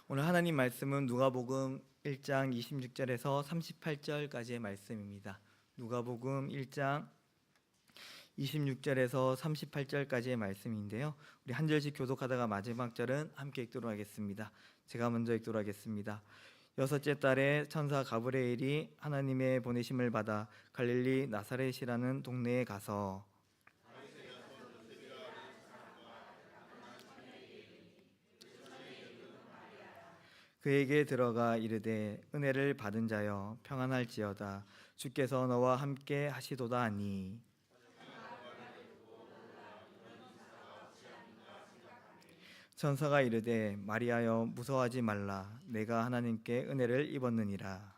오늘 하나님 말씀은 누가복음 1장 26절에서 38절까지의 말씀입니다. 누가복음 1장 26절에서 38절까지의 말씀인데요. 우리 한 절씩 교독하다가 마지막 절은 함께 읽도록 하겠습니다. 제가 먼저 읽도록 하겠습니다. 여섯째 달에 천사 가브리엘이 하나님의 보내심을 받아 갈릴리 나사렛이라는 동네에 가서 그에게 들어가 이르되 은혜를 받은 자여 평안할지어다 주께서 너와 함께 하시도다 하니 천사가 이르되 마리아여 무서워하지 말라 내가 하나님께 은혜를 입었느니라.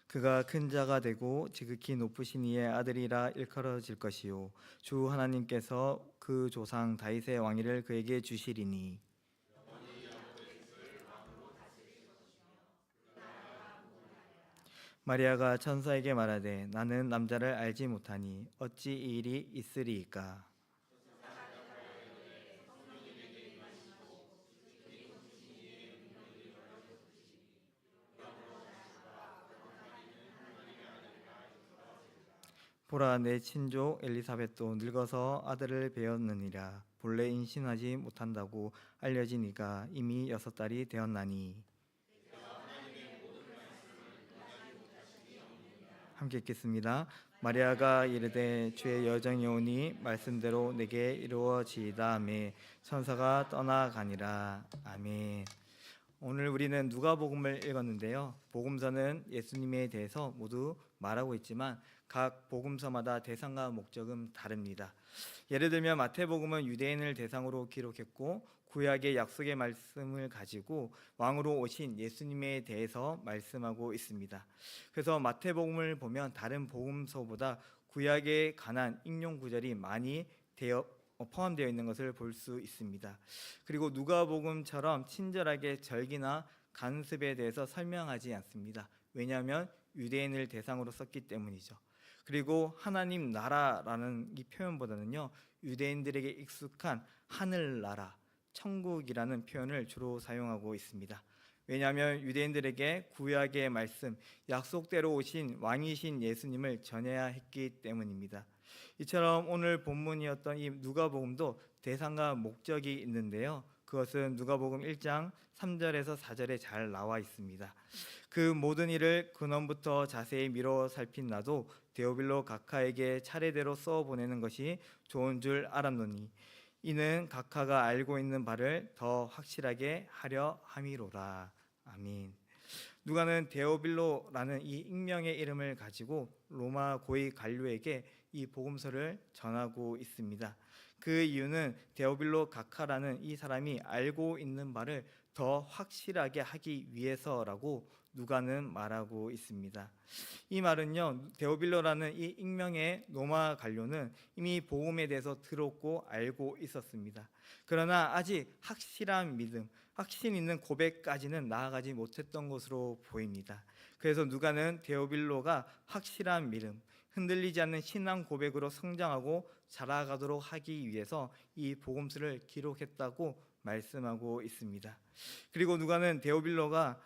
그가 큰 자가 되고 지극히 높으신 이의 아들이라 일컬어질 것이요 주 하나님께서 그 조상 다윗의 왕위를 그에게 주시리니 마리아가 천사에게 말하되 나는 남자를 알지 못하니 어찌 이 일이 있으리이까. 보라 내 친족 엘리사벳도 늙어서 아들을 배었느니라. 본래 임신하지 못한다고 알려지니까 이미 6달이 되었나니. 함께 읽겠습니다. 마리아가 이르되 주의 여정이 오니 말씀대로 내게 이루어지이다 하매 천사가 떠나가니라. 아멘. 오늘 우리는 누가복음을 읽었는데요. 복음서는 예수님에 대해서 모두 말하고 있지만 각 복음서마다 대상과 목적은 다릅니다. 예를 들면 마태복음은 유대인을 대상으로 기록했고 구약의 약속의 말씀을 가지고 왕으로 오신 예수님에 대해서 말씀하고 있습니다. 그래서 마태복음을 보면 다른 복음서보다 구약에 관한 인용 구절이 많이 포함되어 있는 것을 볼 수 있습니다. 그리고 누가복음처럼 친절하게 절기나 간습에 대해서 설명하지 않습니다. 왜냐하면 유대인을 대상으로 썼기 때문이죠. 그리고 하나님 나라라는 이 표현보다는요 유대인들에게 익숙한 하늘나라, 천국이라는 표현을 주로 사용하고 있습니다. 왜냐하면 유대인들에게 구약의 말씀, 약속대로 오신 왕이신 예수님을 전해야 했기 때문입니다. 이처럼 오늘 본문이었던 이 누가복음도 대상과 목적이 있는데요. 그것은 누가복음 1장 3절에서 4절에 잘 나와 있습니다. 그 모든 일을 근원부터 자세히 미뤄 살핀 나도 데오빌로 각하에게 차례대로 써보내는 것이 좋은 줄 알았노니 이는 각하가 알고 있는 바를 더 확실하게 하려 함이로라. 아멘. 누가는 데오빌로라는 이 익명의 이름을 가지고 로마 고위 관료에게 이 복음서를 전하고 있습니다. 그 이유는 데오빌로 각하라는 이 사람이 알고 있는 바를 더 확실하게 하기 위해서라고 누가는 말하고 있습니다. 이 말은요, 데오빌로라는 이 익명의 로마 관료는 이미 복음에 대해서 들었고 알고 있었습니다. 그러나 아직 확실한 믿음, 확신 있는 고백까지는 나아가지 못했던 것으로 보입니다. 그래서 누가는 데오빌로가 확실한 믿음, 흔들리지 않는 신앙 고백으로 성장하고 자라가도록 하기 위해서 이 복음서를 기록했다고 말씀하고 있습니다. 그리고 누가는 데오빌로가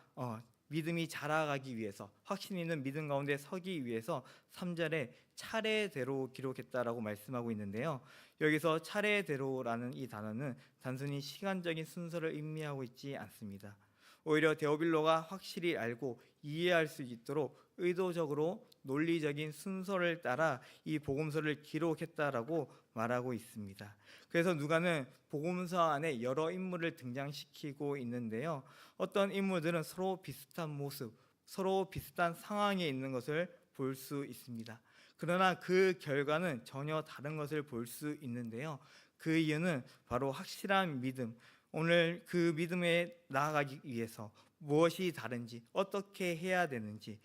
믿음이 자라가기 위해서 확신 있는 믿음 가운데 서기 위해서 3절에 차례대로 기록했다라고 말씀하고 있는데요. 여기서 차례대로라는 이 단어는 단순히 시간적인 순서를 의미하고 있지 않습니다. 오히려 데오빌로가 확실히 알고 이해할 수 있도록 의도적으로 논리적인 순서를 따라 이 복음서를 기록했다라고 말하고 있습니다. 그래서 누가는 복음서 안에 여러 인물을 등장시키고 있는데요. 어떤 인물들은 서로 비슷한 모습, 서로 비슷한 상황에 있는 것을 볼 수 있습니다. 그러나 그 결과는 전혀 다른 것을 볼 수 있는데요. 그 이유는 바로 확실한 믿음, 오늘 그 믿음에 나아가기 위해서 무엇이 다른지, 어떻게 해야 되는지,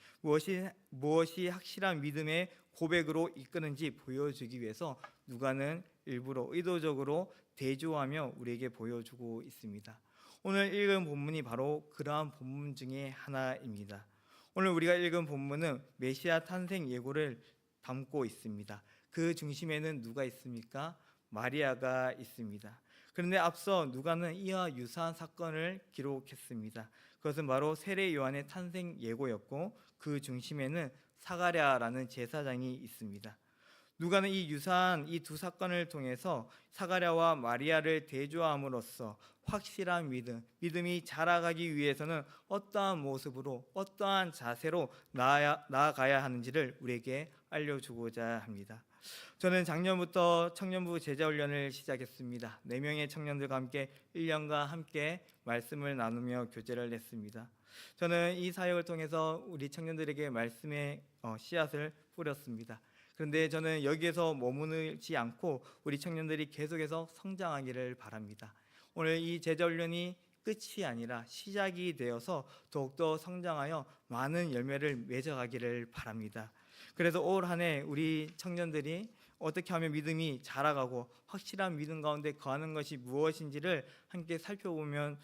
무엇이 확실한 믿음의 고백으로 이끄는지 보여주기 위해서 누가는 일부러 의도적으로 대조하며 우리에게 보여주고 있습니다. 오늘 읽은 본문이 바로 그러한 본문 중에 하나입니다. 오늘 우리가 읽은 본문은 메시아 탄생 예고를 담고 있습니다. 그 중심에는 누가 있습니까? 마리아가 있습니다. 그런데 앞서 누가는 이와 유사한 사건을 기록했습니다. 그것은 바로 세례 요한의 탄생 예고였고 그 중심에는 사가랴라는 제사장이 있습니다. 누가는 이 유사한 이 두 사건을 통해서 사가랴와 마리아를 대조함으로써 확실한 믿음이 자라가기 위해서는 어떠한 모습으로 어떠한 자세로 나아가야 하는지를 우리에게 알려주고자 합니다. 저는 작년부터 청년부 제자훈련을 시작했습니다. 4명의 청년들과 함께 1년간 함께 말씀을 나누며 교제를 했습니다. 저는 이 사역을 통해서 우리 청년들에게 말씀의 씨앗을 뿌렸습니다. 그런데 저는 여기에서 머무르지 않고 우리 청년들이 계속해서 성장하기를 바랍니다. 오늘 이 제자훈련이 끝이 아니라 시작이 되어서 더욱더 성장하여 많은 열매를 맺어가기를 바랍니다. 그래서 올 한 해 우리 청년들이 어떻게 하면 믿음이 자라가고 확실한 믿음 가운데 거하는 것이 무엇인지를 함께 살펴보면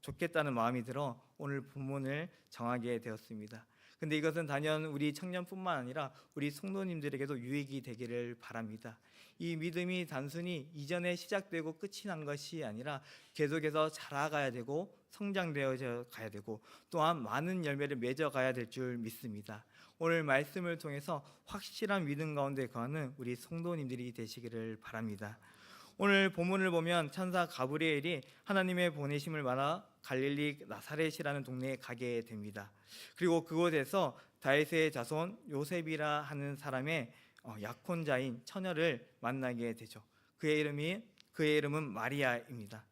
좋겠다는 마음이 들어 오늘 본문을 정하게 되었습니다. 근데 이것은 단연 우리 청년뿐만 아니라 우리 성도님들에게도 유익이 되기를 바랍니다. 이 믿음이 단순히 이전에 시작되고 끝이 난 것이 아니라 계속해서 자라가야 되고 성장되어 가야 되고 또한 많은 열매를 맺어가야 될 줄 믿습니다. 오늘 말씀을 통해서 확실한 믿음 가운데 거하는 우리 성도님들이 되시기를 바랍니다. 오늘 본문을 보면 천사 가브리엘이 하나님의 보내심을 받아 갈릴리 나사렛이라는 동네에 가게 됩니다. 그리고 그곳에서 다윗의 자손 요셉이라 하는 사람의 약혼자인 처녀를 만나게 되죠. 그의 이름은 마리아입니다.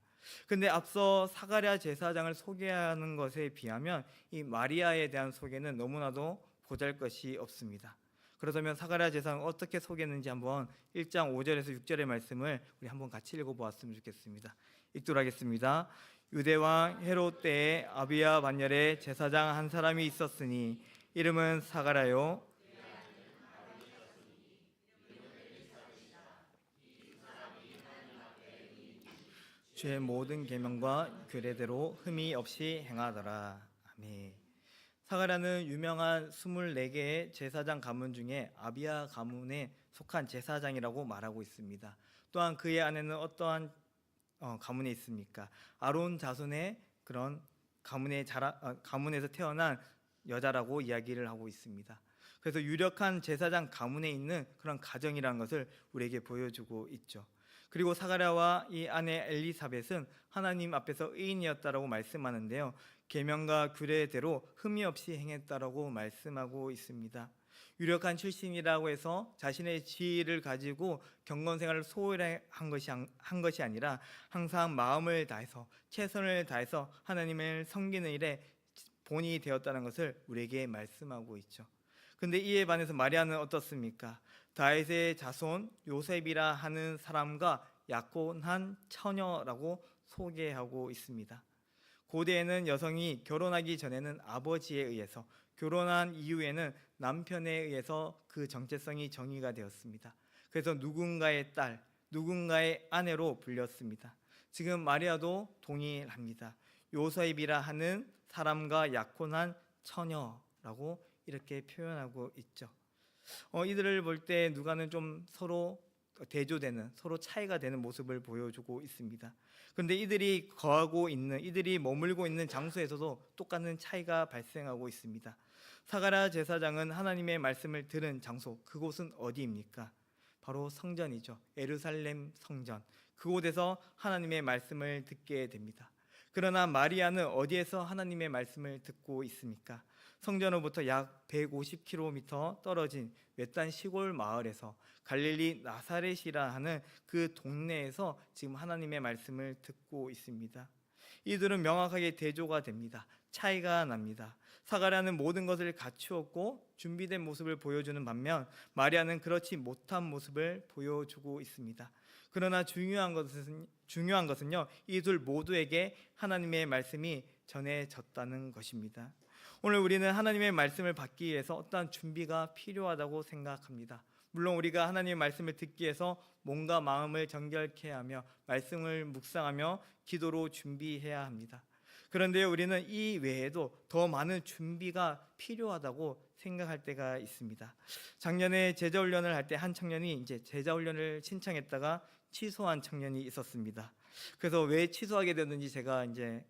근데 앞서 사가랴 제사장을 소개하는 것에 비하면 이 마리아에 대한 소개는 너무나도 보잘것이 없습니다. 그렇다면 사가랴 제사장을 어떻게 소개했는지 한번 1장 5절에서 6절의 말씀을 우리 한번 같이 읽어보았으면 좋겠습니다. 읽도록 하겠습니다. 유대왕 헤롯 때에 아비야 반열에 제사장 한 사람이 있었으니 이름은 사가랴요. 주의 모든 계명과 규례대로 흠이 없이 행하더라. 아멘. 사가랴는 유명한 24개의 제사장 가문 중에 아비야 가문에 속한 제사장이라고 말하고 있습니다. 또한 그의 아내는 어떠한 가문에 있습니까? 아론 자손의 그런 가문에서 태어난 여자라고 이야기를 하고 있습니다. 그래서 유력한 제사장 가문에 있는 그런 가정이라는 것을 우리에게 보여주고 있죠. 그리고 사가랴와 이 아내 엘리사벳은 하나님 앞에서 의인이었다라고 말씀하는데요. 계명과 규례대로 흠이 없이 행했다라고 말씀하고 있습니다. 유력한 출신이라고 해서 자신의 지위를 가지고 경건 생활을 소홀히 한 것이 아니라 항상 마음을 다해서 최선을 다해서 하나님을 섬기는 일에 본이 되었다는 것을 우리에게 말씀하고 있죠. 근데 이에 반해서 마리아는 어떻습니까? 다윗의 자손 요셉이라 하는 사람과 약혼한 처녀라고 소개하고 있습니다. 고대에는 여성이 결혼하기 전에는 아버지에 의해서, 결혼한 이후에는 남편에 의해서 그 정체성이 정의가 되었습니다. 그래서 누군가의 딸, 누군가의 아내로 불렸습니다. 지금 마리아도 동일합니다. 요셉이라 하는 사람과 약혼한 처녀라고 이렇게 표현하고 있죠. 이들을 볼 때 누가는 좀 서로 대조되는, 서로 차이가 되는 모습을 보여주고 있습니다. 그런데 이들이 머물고 있는 장소에서도 똑같은 차이가 발생하고 있습니다. 사가랴 제사장은 하나님의 말씀을 들은 장소, 그곳은 어디입니까? 바로 성전이죠. 예루살렘 성전. 그곳에서 하나님의 말씀을 듣게 됩니다. 그러나 마리아는 어디에서 하나님의 말씀을 듣고 있습니까? 성전으로부터 약 150km 떨어진 외딴 시골 마을에서 갈릴리 나사렛이라 하는 그 동네에서 지금 하나님의 말씀을 듣고 있습니다. 이들은 명확하게 대조가 됩니다. 차이가 납니다. 사가랴는 모든 것을 갖추었고 준비된 모습을 보여주는 반면 마리아는 그렇지 못한 모습을 보여주고 있습니다. 그러나 중요한 것은요, 이 둘 모두에게 하나님의 말씀이 전해졌다는 것입니다. 오늘 우리는 하나님의 말씀을 받기 위해서 어떠한 준비가 필요하다고 생각합니다. 물론 우리가 하나님의 말씀을 듣기 위해서 몸과 마음을 정결케 하며 말씀을 묵상하며 기도로 준비해야 합니다. 그런데 우리는 이 외에도 더 많은 준비가 필요하다고 생각할 때가 있습니다. 작년에 제자훈련을 할 때 한 청년이 이제 제자훈련을 신청했다가 취소한 청년이 있었습니다. 그래서 왜 취소하게 됐는지 제가 이제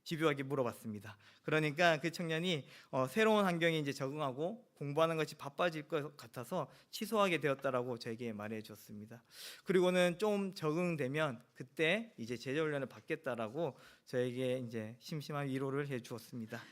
집요하게 물어봤습니다. 그러니까 그 청년이 새로운 환경에 이제 적응하고 공부하는 것이 바빠질 것 같아서 취소하게 되었다라고 저에게 말해 주었습니다. 그리고는 좀 적응되면 그때 이제 제자훈련을 받겠다라고 저에게 이제 심심한 위로를 해 주었습니다.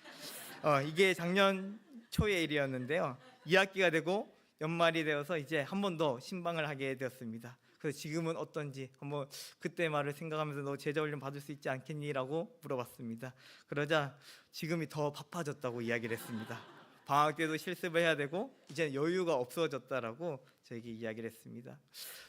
이게 작년 초의 일이었는데요. 2학기가 되고 연말이 되어서 이제 한 번 더 신방을 하게 되었습니다. 그래서 지금은 어떤지 한번 그때 말을 생각하면서 너 제자훈련 받을 수 있지 않겠니?라고 물어봤습니다. 그러자 지금이 더 바빠졌다고 이야기를 했습니다. 방학 때도 실습을 해야 되고 이제 여유가 없어졌다라고 저에게 이야기를 했습니다.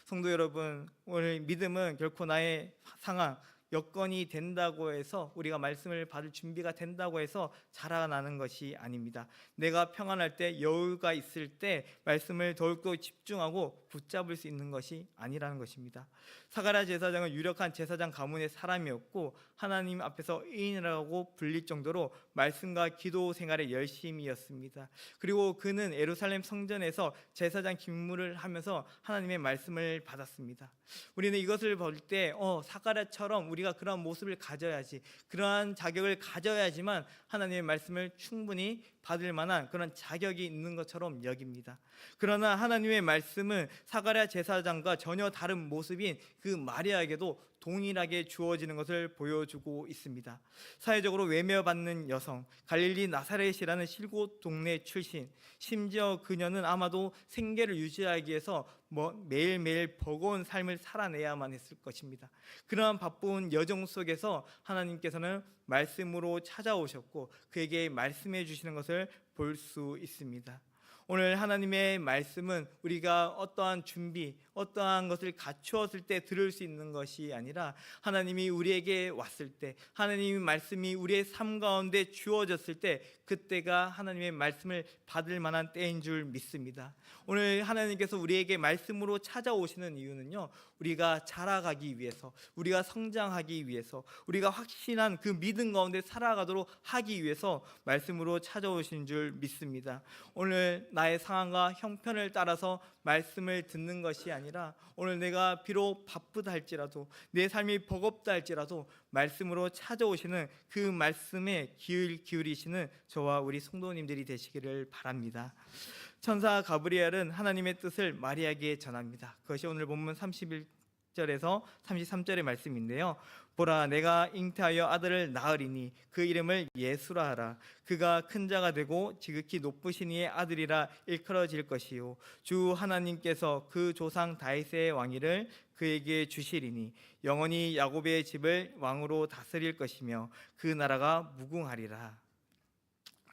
성도 여러분, 오늘 믿음은 결코 나의 상황, 여건이 된다고 해서 우리가 말씀을 받을 준비가 된다고 해서 자라나는 것이 아닙니다. 내가 평안할 때, 여유가 있을 때 말씀을 더욱더 집중하고 붙잡을 수 있는 것이 아니라는 것입니다. 사가랴 제사장은 유력한 제사장 가문의 사람이었고 하나님 앞에서 의인이라고 불릴 정도로 말씀과 기도 생활에 열심이었습니다. 그리고 그는 예루살렘 성전에서 제사장 직무를 하면서 하나님의 말씀을 받았습니다. 우리는 이것을 볼 때 사가랴처럼 우리가 그러한 모습을 가져야지, 그러한 자격을 가져야지만 하나님의 말씀을 충분히 받을 만한 그런 자격이 있는 것처럼 여깁니다. 그러나 하나님의 말씀은 사가랴 제사장과 전혀 다른 모습인 그 마리아에게도 동일하게 주어지는 것을 보여주고 있습니다. 사회적으로 외면받는 여성, 갈릴리 나사렛이라는 실곳 동네 출신, 심지어 그녀는 아마도 생계를 유지하기 위해서 매일매일 버거운 삶을 살아내야만 했을 것입니다. 그러한 바쁜 여정 속에서 하나님께서는 말씀으로 찾아오셨고 그에게 말씀해 주시는 것을 볼 수 있습니다. 오늘 하나님의 말씀은 우리가 어떠한 준비, 어떠한 것을 갖추었을 때 들을 수 있는 것이 아니라 하나님이 우리에게 왔을 때, 하나님의 말씀이 우리의 삶 가운데 주어졌을 때 그때가 하나님의 말씀을 받을 만한 때인 줄 믿습니다. 오늘 하나님께서 우리에게 말씀으로 찾아오시는 이유는요, 우리가 자라가기 위해서, 우리가 성장하기 위해서, 우리가 확신한 그 믿음 가운데 살아가도록 하기 위해서 말씀으로 찾아오신 줄 믿습니다. 오늘 나의 상황과 형편을 따라서 말씀을 듣는 것이 아니라 오늘 내가 비록 바쁘다 할지라도, 내 삶이 버겁다 할지라도 말씀으로 찾아오시는 그 말씀에 귀를 기울이시는 저와 우리 성도님들이 되시기를 바랍니다. 천사 가브리엘은 하나님의 뜻을 마리아에게 전합니다. 그것이 오늘 본문 31절에서 33절의 말씀인데요. 보라, 내가 잉태하여 아들을 낳으리니 그 이름을 예수라 하라. 그가 큰 자가 되고 지극히 높으신 이의 아들이라 일컬어질 것이요, 주 하나님께서 그 조상 다윗의 왕위를 그에게 주시리니 영원히 야곱의 집을 왕으로 다스릴 것이며 그 나라가 무궁하리라.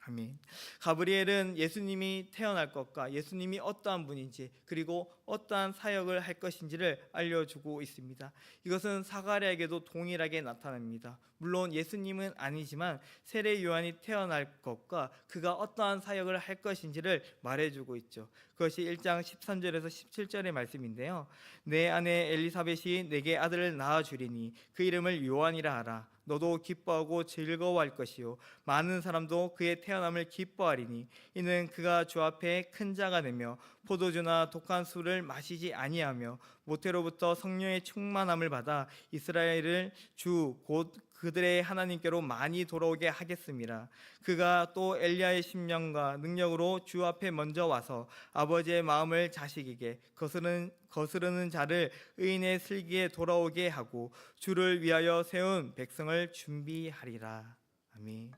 아멘. 가브리엘은 예수님이 태어날 것과 예수님이 어떠한 분인지, 그리고 어떠한 사역을 할 것인지를 알려주고 있습니다. 이것은 사가랴에게도 동일하게 나타납니다. 물론 예수님은 아니지만 세례 요한이 태어날 것과 그가 어떠한 사역을 할 것인지를 말해주고 있죠. 그것이 1장 13절에서 17절의 말씀인데요. 내 아내 엘리사벳이 내게 아들을 낳아주리니 그 이름을 요한이라 하라. 너도 기뻐하고 즐거워할 것이요, 많은 사람도 그의 태어남을 기뻐하리니 이는 그가 주 앞에 큰 자가 되며 포도주나 독한 술을 마시지 아니하며 모태로부터 성령의 충만함을 받아 이스라엘을 주 곧 그들의 하나님께로 많이 돌아오게 하겠습니다. 그가 또 엘리야의 심령과 능력으로 주 앞에 먼저 와서 아버지의 마음을 자식에게 거스르는 자를 의인의 슬기에 돌아오게 하고 주를 위하여 세운 백성을 준비하리라. 아멘.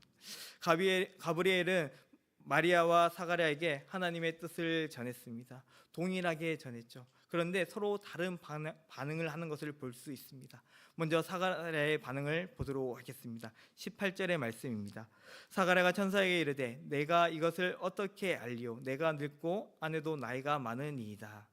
가브리엘은 마리아와 사가랴에게 하나님의 뜻을 전했습니다. 동일하게 전했죠. 그런데 서로 다른 반응을 하는 것을 볼 수 있습니다. 먼저 사가랴의 반응을 보도록 하겠습니다. 18절의 말씀입니다. 사가랴가 천사에게 이르되 내가 이것을 어떻게 알리오? 내가 늙고 아내도 나이가 많으니이다.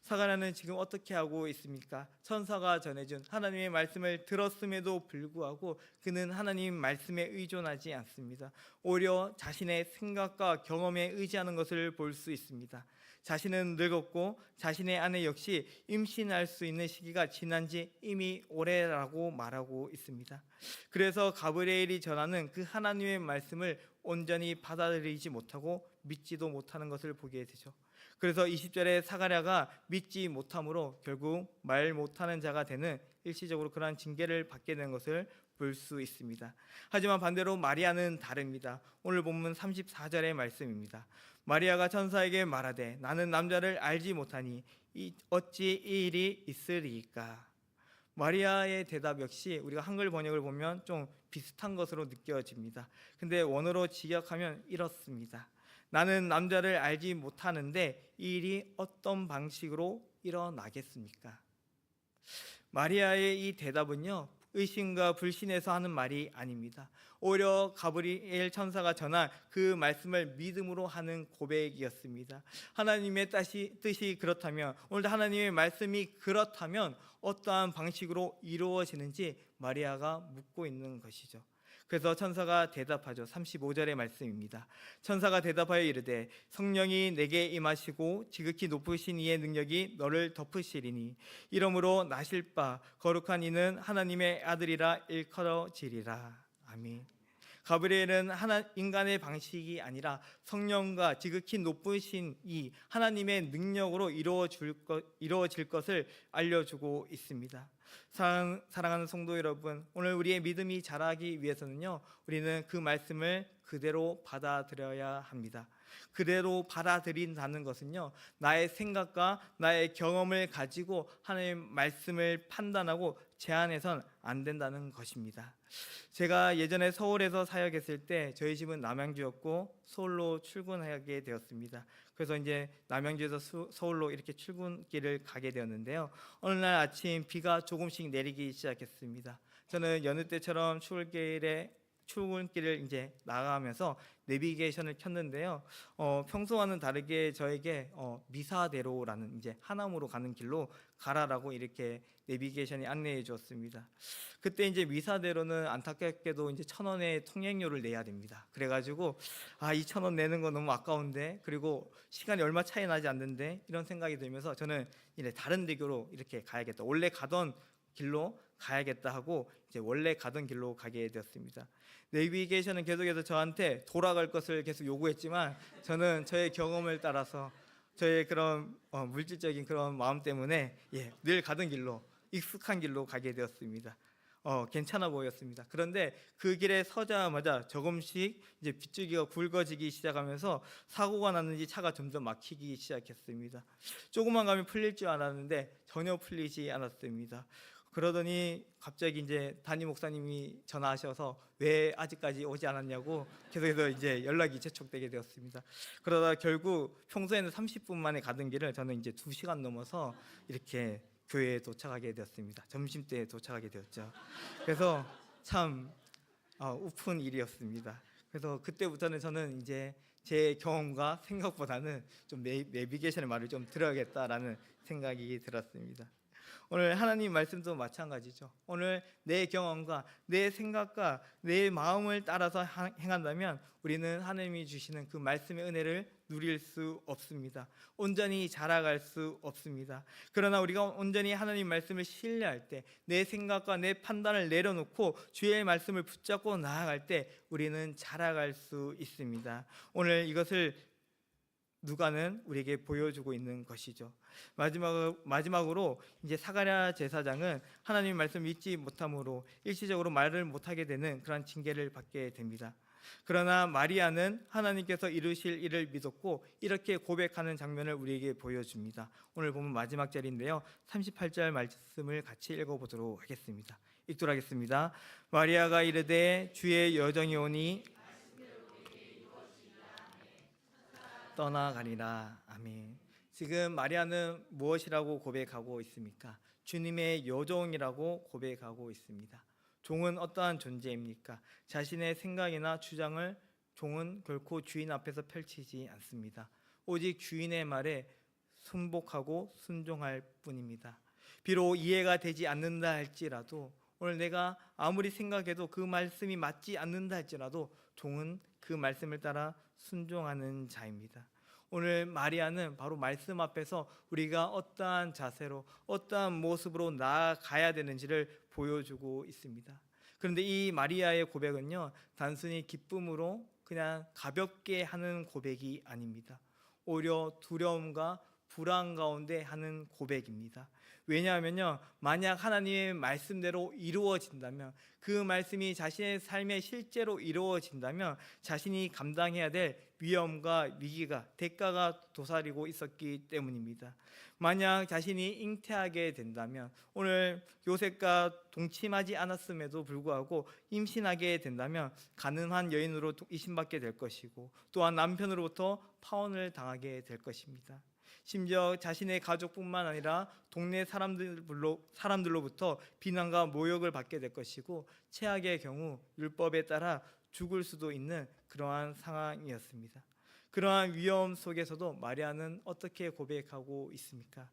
사가랴는 지금 어떻게 하고 있습니까? 천사가 전해준 하나님의 말씀을 들었음에도 불구하고 그는 하나님 말씀에 의존하지 않습니다. 오히려 자신의 생각과 경험에 의지하는 것을 볼 수 있습니다. 자신은 늙었고 자신의 아내 역시 임신할 수 있는 시기가 지난 지 이미 오래라고 말하고 있습니다. 그래서 가브리엘이 전하는 그 하나님의 말씀을 온전히 받아들이지 못하고 믿지도 못하는 것을 보게 되죠. 그래서 20절에 사가랴가 믿지 못함으로 결국 말 못하는 자가 되는 일시적으로 그러한 징계를 받게 된 것을 볼 수 있습니다. 하지만 반대로 마리아는 다릅니다. 오늘 본문 34절의 말씀입니다. 마리아가 천사에게 말하되 나는 남자를 알지 못하니 어찌 이 일이 있으리이까. 마리아의 대답 역시 우리가 한글 번역을 보면 좀 비슷한 것으로 느껴집니다. 근데 원어로 직역하면 이렇습니다. 나는 남자를 알지 못하는데 이 일이 어떤 방식으로 일어나겠습니까? 마리아의 이 대답은요, 의심과 불신에서 하는 말이 아닙니다. 오히려 가브리엘 천사가 전한 그 말씀을 믿음으로 하는 고백이었습니다. 하나님의 뜻이 그렇다면, 오늘도 하나님의 말씀이 그렇다면 어떠한 방식으로 이루어지는지 마리아가 묻고 있는 것이죠. 그래서 천사가 대답하죠. 35절의 말씀입니다. 천사가 대답하여 이르되 성령이 내게 임하시고 지극히 높으신 이의 능력이 너를 덮으시리니 이러므로 나실 바 거룩한 이는 하나님의 아들이라 일컬어지리라. 아멘. 가브리엘은 인간의 방식이 아니라 성령과 지극히 높으신 이 하나님의 능력으로 이루어질 것을 알려주고 있습니다. 사랑하는 성도 여러분, 오늘 우리의 믿음이 자라기 위해서는요, 우리는 그 말씀을 그대로 받아들여야 합니다. 그대로 받아들인다는 것은요, 나의 생각과 나의 경험을 가지고 하나님의 말씀을 판단하고 제한해선 안 된다는 것입니다. 제가 예전에 서울에서 사역했을 때 저희 집은 남양주였고 서울로 출근하게 되었습니다. 그래서 이제 남양주에서 서울로 이렇게 출근길을 가게 되었는데요. 어느 날 아침 비가 조금씩 내리기 시작했습니다. 저는 여느 때처럼 출근길을 이제 나가면서 내비게이션을 켰는데요. 평소와는 다르게 저에게 미사대로라는 이제 하남으로 가는 길로 가라라고 이렇게 내비게이션이 안내해 주었습니다. 그때 이제 미사대로는 안타깝게도 이제 1,000원의 통행료를 내야 됩니다. 그래가지고 이 1,000원 내는 거 너무 아까운데, 그리고 시간이 얼마 차이 나지 않는데, 이런 생각이 들면서 저는 이제 다른 대교로 이렇게 가야겠다, 원래 가던 길로 가야겠다 하고 이제 원래 가던 길로 가게 되었습니다. 내비게이션은 계속해서 저한테 돌아갈 것을 계속 요구했지만 저는 저의 경험을 따라서 저의 그런 물질적인 그런 마음 때문에 늘 가던 길로, 익숙한 길로 가게 되었습니다. 괜찮아 보였습니다. 그런데 그 길에 서자마자 조금씩 이제 빗줄기가 굵어지기 시작하면서 사고가 났는지 차가 점점 막히기 시작했습니다. 조금만 가면 풀릴 줄 알았는데 전혀 풀리지 않았습니다. 그러더니 갑자기 이제 담임 목사님이 전화하셔서 왜 아직까지 오지 않았냐고 계속해서 이제 연락이 재촉되게 되었습니다. 그러다 결국 평소에는 30분 만에 가던 길을 저는 이제 2시간 넘어서 이렇게 교회에 도착하게 되었습니다. 점심때에 도착하게 되었죠. 그래서 참 우픈 일이었습니다. 그래서 그때부터는 저는 이제 제 경험과 생각보다는 좀 내비게이션의 말을 좀 들어야겠다라는 생각이 들었습니다. 오늘 하나님 말씀도 마찬가지죠. 오늘 내 경험과 내 생각과 내 마음을 따라서 행한다면 우리는 하나님이 주시는 그 말씀의 은혜를 누릴 수 없습니다. 온전히 자라갈 수 없습니다. 그러나 우리가 온전히 하나님 말씀을 신뢰할 때, 내 생각과 내 판단을 내려놓고 주의 말씀을 붙잡고 나아갈 때 우리는 자라갈 수 있습니다. 오늘 이것을 누가는 우리에게 보여주고 있는 것이죠. 마지막으로 이제 사가랴 제사장은 하나님의 말씀을 믿지 못함으로 일시적으로 말을 못하게 되는 그런 징계를 받게 됩니다. 그러나 마리아는 하나님께서 이루실 일을 믿었고 이렇게 고백하는 장면을 우리에게 보여줍니다. 오늘 보면 마지막 절인데요, 38절 말씀을 같이 읽어보도록 하겠습니다. 읽도록 하겠습니다. 마리아가 이르되 주의 여정이 오니 떠나가리라. 아멘. 지금 마리아는 무엇이라고 고백하고 있습니까? 주님의 여종이라고 고백하고 있습니다. 종은 어떠한 존재입니까? 자신의 생각이나 주장을 종은 결코 주인 앞에서 펼치지 않습니다. 오직 주인의 말에 순복하고 순종할 뿐입니다. 비록 이해가 되지 않는다 할지라도, 오늘 내가 아무리 생각해도 그 말씀이 맞지 않는다 할지라도 종은 그 말씀을 따라 순종하는 자입니다. 오늘 마리아는 바로 말씀 앞에서 우리가 어떠한 자세로, 어떠한 모습으로 나아가야 되는지를 보여주고 있습니다. 그런데 이 마리아의 고백은요, 단순히 기쁨으로 그냥 가볍게 하는 고백이 아닙니다. 오히려 두려움과 불안 가운데 하는 고백입니다. 왜냐하면요, 만약 하나님의 말씀대로 이루어진다면, 그 말씀이 자신의 삶에 실제로 이루어진다면 자신이 감당해야 될 위험과 위기가, 대가가 도사리고 있었기 때문입니다. 만약 자신이 잉태하게 된다면, 오늘 요셉과 동침하지 않았음에도 불구하고 임신하게 된다면 가늠한 여인으로 이신받게 될 것이고, 또한 남편으로부터 파혼을 당하게 될 것입니다. 심지어 자신의 가족뿐만 아니라 동네 사람들로부터 비난과 모욕을 받게 될 것이고, 최악의 경우 율법에 따라 죽을 수도 있는 그러한 상황이었습니다. 그러한 위험 속에서도 마리아는 어떻게 고백하고 있습니까?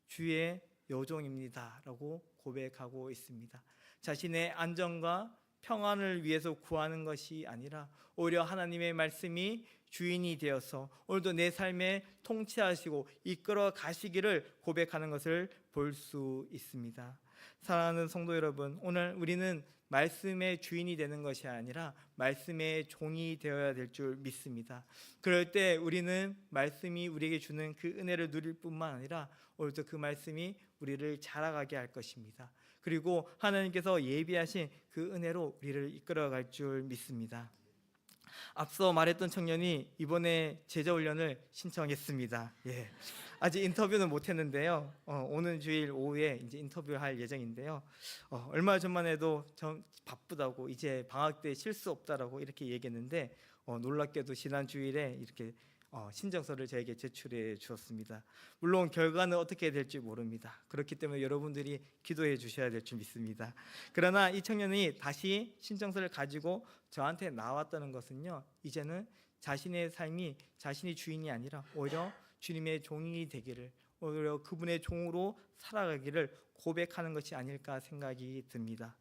주의 여종입니다 라고 고백하고 있습니다. 자신의 안전과 평안을 위해서 구하는 것이 아니라 오히려 하나님의 말씀이 주인이 되어서 오늘도 내 삶에 통치하시고 이끌어 가시기를 고백하는 것을 볼 수 있습니다. 사랑하는 성도 여러분, 오늘 우리는 말씀의 주인이 되는 것이 아니라 말씀의 종이 되어야 될 줄 믿습니다. 그럴 때 우리는 말씀이 우리에게 주는 그 은혜를 누릴 뿐만 아니라 오늘도 그 말씀이 우리를 자라가게 할 것입니다. 그리고 하나님께서 예비하신 그 은혜로 우리를 이끌어갈 줄 믿습니다. 앞서 말했던 청년이 이번에 제자훈련을 신청했습니다. 아직 인터뷰는 못했는데요. 오는 주일 오후에 이제 인터뷰할 예정인데요. 얼마 전만 해도 좀 바쁘다고, 이제 방학 때 쉴 수 없다라고 이렇게 얘기했는데 놀랍게도 지난 주일에 이렇게 신청서를 저에게 제출해 주었습니다. 물론 결과는 어떻게 될지 모릅니다. 그렇기 때문에 여러분들이 기도해 주셔야 될 줄 믿습니다. 그러나 이 청년이 다시 신청서를 가지고 저한테 나왔다는 것은요, 이제는 자신의 삶이 자신이 주인이 아니라 오히려 주님의 종이 되기를, 오히려 그분의 종으로 살아가기를 고백하는 것이 아닐까 생각이 듭니다.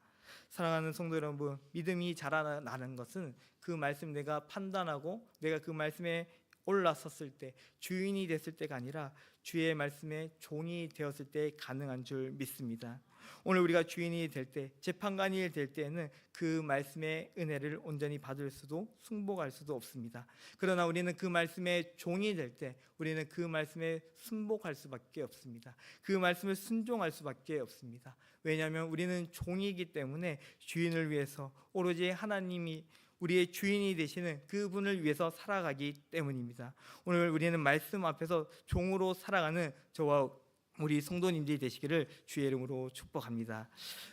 사랑하는 성도 여러분, 믿음이 자라나는 것은 그 말씀 내가 판단하고 내가 그 말씀에 올라섰을 때, 주인이 됐을 때가 아니라 주의 말씀에 종이 되었을 때 가능한 줄 믿습니다. 오늘 우리가 주인이 될 때, 재판관이 될 때에는 그 말씀의 은혜를 온전히 받을 수도 승복할 수도 없습니다. 그러나 우리는 그 말씀의 종이 될 때 우리는 그 말씀에 순복할 수밖에 없습니다. 그 말씀을 순종할 수밖에 없습니다. 왜냐하면 우리는 종이기 때문에 주인을 위해서 오로지 하나님이 우리의 주인이 되시는 그분을 위해서 살아가기 때문입니다. 오늘 우리는 말씀 앞에서 종으로 살아가는 저와 우리 성도님들이 되시기를 주의 이름으로 축복합니다.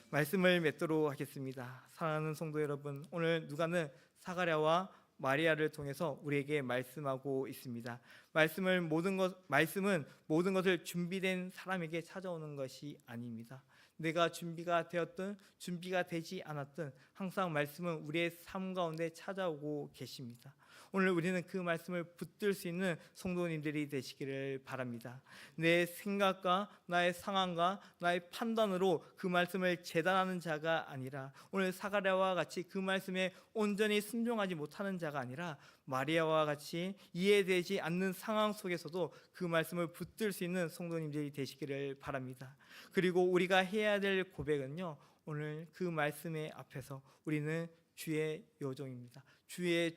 말씀을 맺도록 하겠습니다. 사랑하는 성도 여러분, 오늘 누가는 사가랴와 마리아를 통해서 우리에게 말씀하고 있습니다. 말씀은 모든 것을 준비된 사람에게 찾아오는 것이 아닙니다. 내가 준비가 되었든 준비가 되지 않았든 항상 말씀은 우리의 삶 가운데 찾아오고 계십니다. 오늘 우리는 그 말씀을 붙들 수 있는 성도님들이 되시기를 바랍니다. 내 생각과 나의 상황과 나의 판단으로 그 말씀을 재단하는 자가 아니라, 오늘 사가랴와 같이 그 말씀에 온전히 순종하지 못하는 자가 아니라 마리아와 같이 이해되지 않는 상황 속에서도 그 말씀을 붙들 수 있는 성도님들이 되시기를 바랍니다. 그리고 우리가 해야 될 고백은요, 오늘 그 말씀의 앞에서 우리는 주의 여종입니다. 주의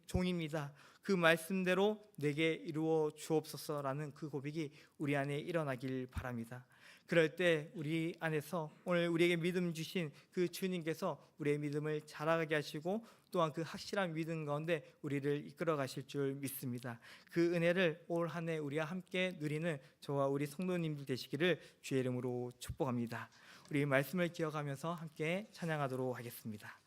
종입니다. 그 말씀대로 내게 이루어 주옵소서라는 그 고백이 우리 안에 일어나길 바랍니다. 그럴 때 우리 안에서 오늘 우리에게 믿음 주신 그 주님께서 우리의 믿음을 자라게 하시고 또한 그 확실한 믿음 가운데 우리를 이끌어 가실 줄 믿습니다. 그 은혜를 올 한 해 우리가 함께 누리는 저와 우리 성도님들 되시기를 주의 이름으로 축복합니다. 우리 말씀을 기억하면서 함께 찬양하도록 하겠습니다.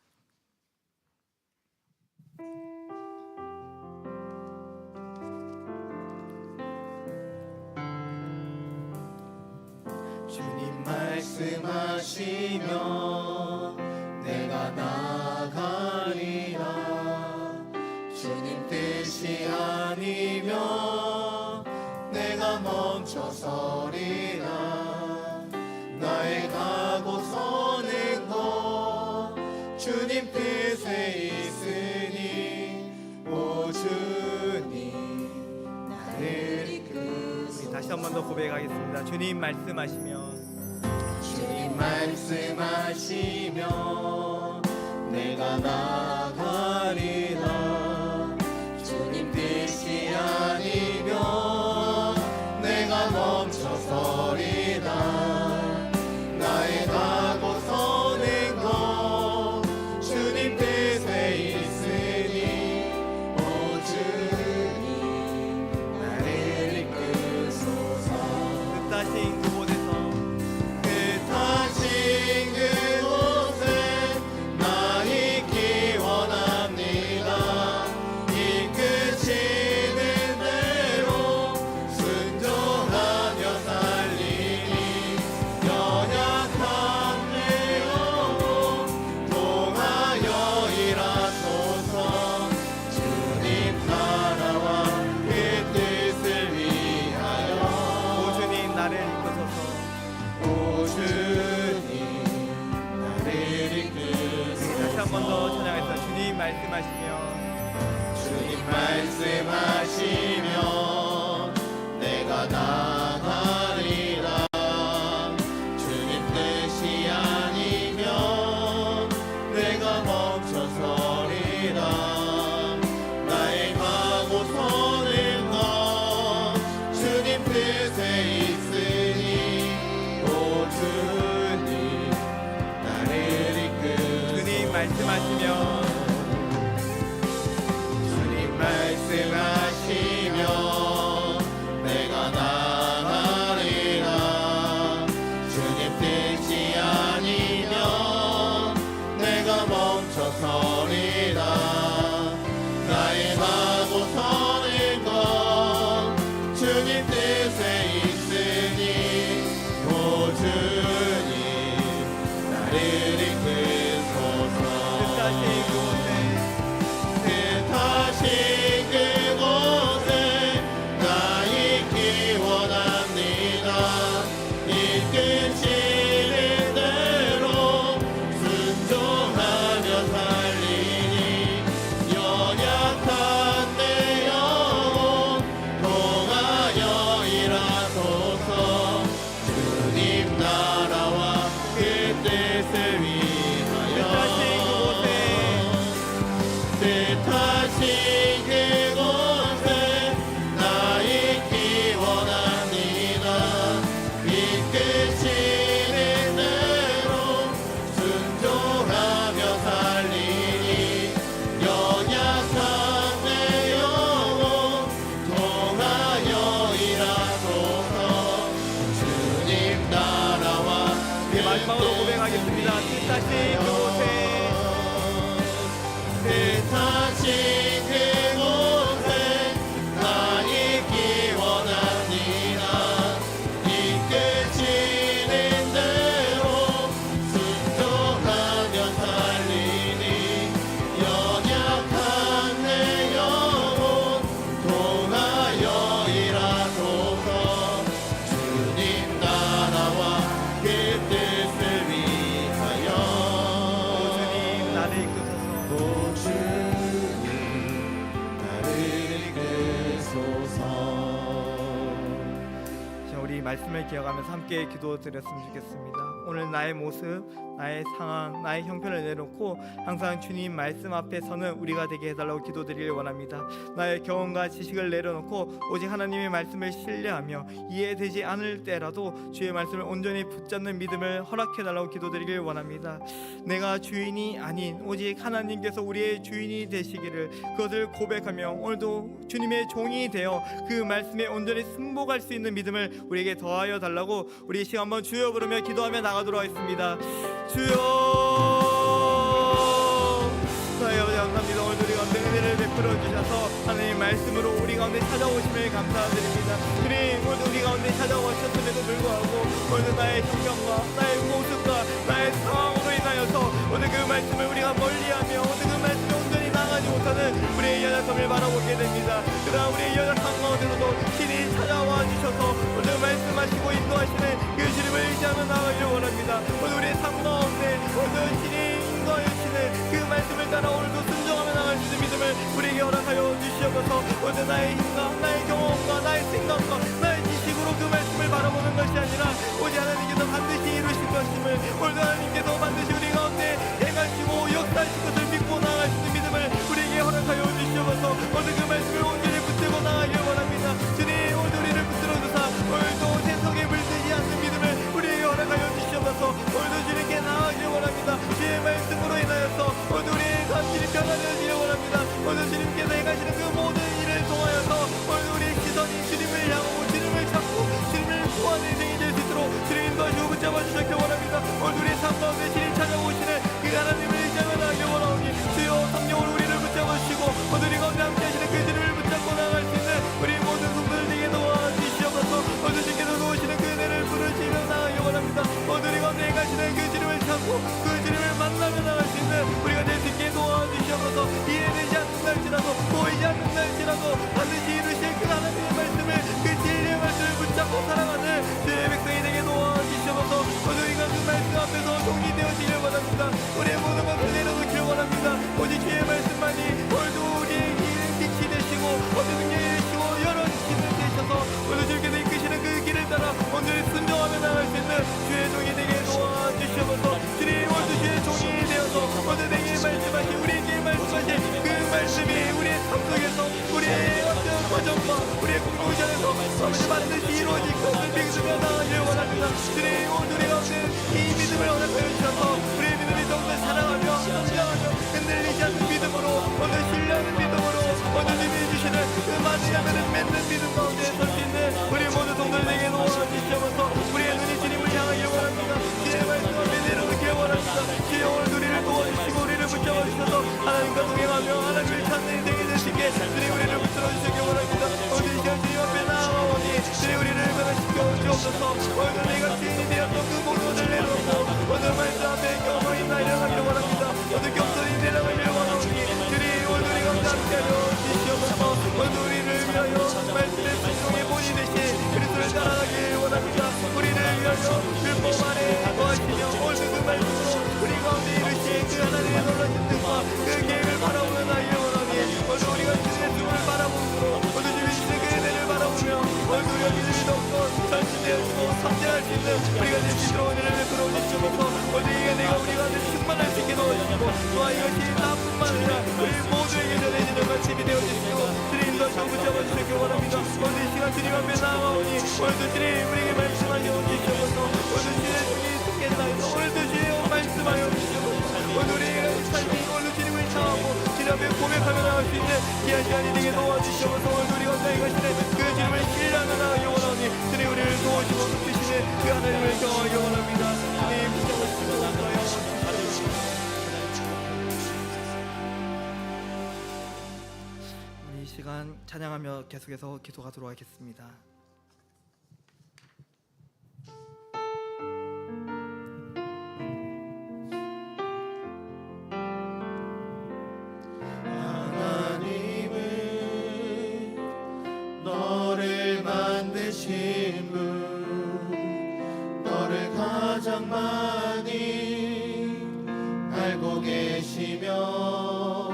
주님 말씀하시면 내가 나가리라. 주님 뜻이 아니면 내가 멈춰서리라. 나의 가고 서는 것 주님 뜻에 있으니 오 주님 나를 이끌소서. 다시 한 번 더 고백하겠습니다. 주님 말씀하시면, 주님 말씀하시면 내가 나가리라. 주님 뜻이 아니면 번 더 찬양해서 주님 말씀하시며 주님 말씀하시면 내가 나가리라. 주님 뜻이 아니면 내가 멈춰서리라. 나의 가고 서는 것 주님 뜻에 있으니 오 주님 나를 이끌소서. 주님 말씀하시며 말씀하시면 내가 나가리라. 주님 뜻이 아니면 내가 멈춰서리라. 나의 가고 서는 것 주님 뜻에 있으니 오 주님 나를 이끌소서. 뜻하신 그곳에 나 있기 원합니다. 이끄시는 대로 순종하며 살리니 연약한 내 영혼 통하여 일하소서. 주님 나라와 그 뜻을 위하여 뜻하신 그곳에 나 있기 원합니다. 이끄시는 대로 순종하며 살리니 연약한 내 영혼 통하여 일하소서. 주님 나라와 네, 마지막으로 고백하겠습니다. 뜻하신 그곳에 뜻하신 그곳에 나 있기 원합니다. 이끄시는 대로 순종하며 살리니 연약한 내 영혼 통하여 일하소서. 주님 나라와 그 뜻을 위하여 주님 나를 이끄소서. 오 주님 나를 이끌소서. 자, 우리 말씀을 기억하면서 함께 기도드렸으면 좋겠습니다. 오늘 나의 모습, 나의 상황, 나의 형편을 내놓고 항상 주님 말씀 앞에 서는 우리가 되게 해달라고 기도드리길 원합니다. 나의 경험과 지식을 내려놓고 오직 하나님의 말씀을 신뢰하며 이해되지 않을 때라도 주의 말씀을 온전히 붙잡는 믿음을 허락해달라고 기도드리길 원합니다. 내가 주인이 아닌 오직 하나님께서 우리의 주인이 되시기를 그것을 고백하며 오늘도 주님의 종이 되어 그 말씀에 온전히 승복할 수 있는 믿음을 우리에게 더하여 달라고 우리 시간 한번 주여 부르며 기도하며 나가도록 하겠습니다. 주여 사랑의 아버지 감사합니다. 오늘도 우리 가운데 은혜를 베풀어 주셔서 하나님의 말씀으로 우리 가운데 찾아오심을 감사드립니다. 주님 오늘도 우리 가운데 찾아오셨음에도 불구하고 오늘도 나의 형편과 나의 모습과 나의 상황으로 인하여서 오늘 그 말씀을 우리가 멀리하며 오늘 그 말씀을 온전히 나가지 못하는 우리의 연약함을 바라보게 됩니다. 그러나 우리의 연약한 가운데서도 신이 찾아와 주셔서 오늘 말씀하시고 인도하시는 그 주님을 의지하며 나가기를 원합니다. 오늘 우리의 삶 가운데 오늘 신이 인도하여 주시는 그 말씀을 따라 오늘도 순종하며 나갈 수 있는 믿음을 우리에게 허락하여 주시옵소서. 오늘 나의 힘과 나의 경험과 나의 생각과 나의 지식으로 그 말씀을 바라보는 것이 아니라 오직 하나님께서 반드시 이루실 것임을 오늘도 하나님께서 반드시 우리 가운데 행하시고 역사하실 것을 믿고 나갈 수 있는 믿음을 우리에게 허락하여 주시옵소서. 오늘 그 말씀을 온전히 붙들고 나가길 원합니다. 주님 오늘 우리를 붙들어 주사 오늘도 세속에 물들지 않는 믿음을 우리에게 허락하여 주시옵소서. 오늘도 주님께 나가길 원합니다. 주의 말씀으로 인하여서 오늘 우리의 감질이 변화되어지길 원합니다. 오늘 주님께서 행하시는 그 모든 일을 통하여서 오늘 우리의 시선이 주님을 향하고 주님을 찾고 주님을 구하는 인생이 될 수 있도록 주님 인도하시고 붙잡아 주셨길 원합니다. 오늘 우리의 삶 가운데 신이 찾아오시는 그 하나님을 의지하며 나가길 원하오니 주여 성령으로 우리를 붙잡아 주시고 오늘 우리 가운데 함께 하시는 그 주님을 붙잡고 나갈 수 있는 우리 모든 성도들에게 도와주시옵소서. 오늘 주님께서 놓으시는 그 은혜를 부르시며 나가길 원합니다. 오늘 우리 가운데 행하시는 그 주님을 찾고 그 주님을 만나며 나갈 수 있는 우리가 될 수 있게 도와주시옵소서. 이해되지 않는 날지라도 보이지 않는 날지라도 반드시 이루실 그 하나님의 말씀을 그 진리의 말씀을 붙잡고 살아가는 주의 백성이 되게 도와주시옵소서. 오늘 우리가 그 말씀 앞에서 종이 되어지길 원합니다. 우리의 모든 것을 내려놓기를 원합니다. 오직 주의 말씀만이 오늘도 우리의 빛이 되시고 어떤 능력이 되시고 여러 길을 되셔서 오늘 주께서 이끄시는 그 길을 따라 오늘 순종하며 나갈 수 있는 주의 종이 되게 도와주시옵소서. 주님 오늘도 주의 종이 되어서 오늘 내게 말씀하신 우리에게 말씀하신 그 말씀이 우리의 삶 속에서 우리의 어떤 과정과 우리의 공동체에서 아버지 반드시 이루어질 것을 믿으며 나가길 원합니다. 주님 오늘 우리가 없는 이 믿음을 허락하여 주셔서 우리의 믿음이 더욱더 살아가며 성장하며 흔들리지 않는 믿음으로 오늘 신뢰하는 믿음으로 오늘 님이 주시는 그 많은 야매를 맺는 믿음 가운데 설 수 있는 우리 모두 동들에게 도와주시옵소서. 우리의 눈이 주님을 향하길 원합니다. 주의 말씀을 내려놓길 원합니다. 주의 오늘 우리를 도와주시고 우리를 붙잡아 주셔서 하나님과 동행하며 하나님을 찾는 인생이 될 수 있게 주님 우리를 붙들어 주시길 원합니다. 오늘 이 시간 주님 앞에 나아오니 주님 우리를 변화시켜 주옵소서. 오늘 내가 주인이 되었던 그 모든 것을 내려놓고 오늘 말씀 앞에 겸허히 나아가기를 원합니다. 오늘 겸손히 내려가기를 원하오니 주님 오늘 우리가 함께 하여 주시옵소서. 오늘 우리를 위하여 말씀의 순종의 본이 되신 그리스도를 따라가길 원합니다. 우리를 위하여 율법 안에 거하시며 오늘 그 말씀으로 우리 가운데 이르신 그 하나님의 놀라신 뜻과 그 계획을 바라보며 나기를 원하니 오늘 우리가 주님의 숨을 바라보므로 오늘 주님 주신 그 은혜를 바라보며 오늘 우리가 믿음이 더욱더 전진되어지고 성장할 수 있는 우리가 될 수 있도록 은혜를 베풀어 주시옵소서. 오늘 내가 우리가 늘 충만할 수 있게 도와주시고 또한 이것이 나뿐만 아니라 우리 모두에게 전해지는 말씀이 되어주시고 주님 더 정부 잡아주시기 원합니다. 오늘 이 시간 주님 앞에 나아오니 오늘도 주님 우리에게 말씀하여 주시옵소서. 오늘 주의 종이 깨달아서 오늘도 주의 말씀하여 주시옵소서. 오늘 우리의 삶이 오늘 주님을 향하고 주님 앞에 고백하며 나갈 수 있는 귀한 시간이 되게 도와주시옵소서. 오늘 우리가 나의 가시는 그 주님을 신뢰하며 나가기 원하오니 주님 우리를 도우시고 높이시는 그 하나님을 경험하기 원합니다. 주님 붙잡아주시고 원하여 이 시간 찬양하며 계속해서 기도하도록 하겠습니다. 하나님은 너를 만드신 분 너를 가장 많이 알고 계시며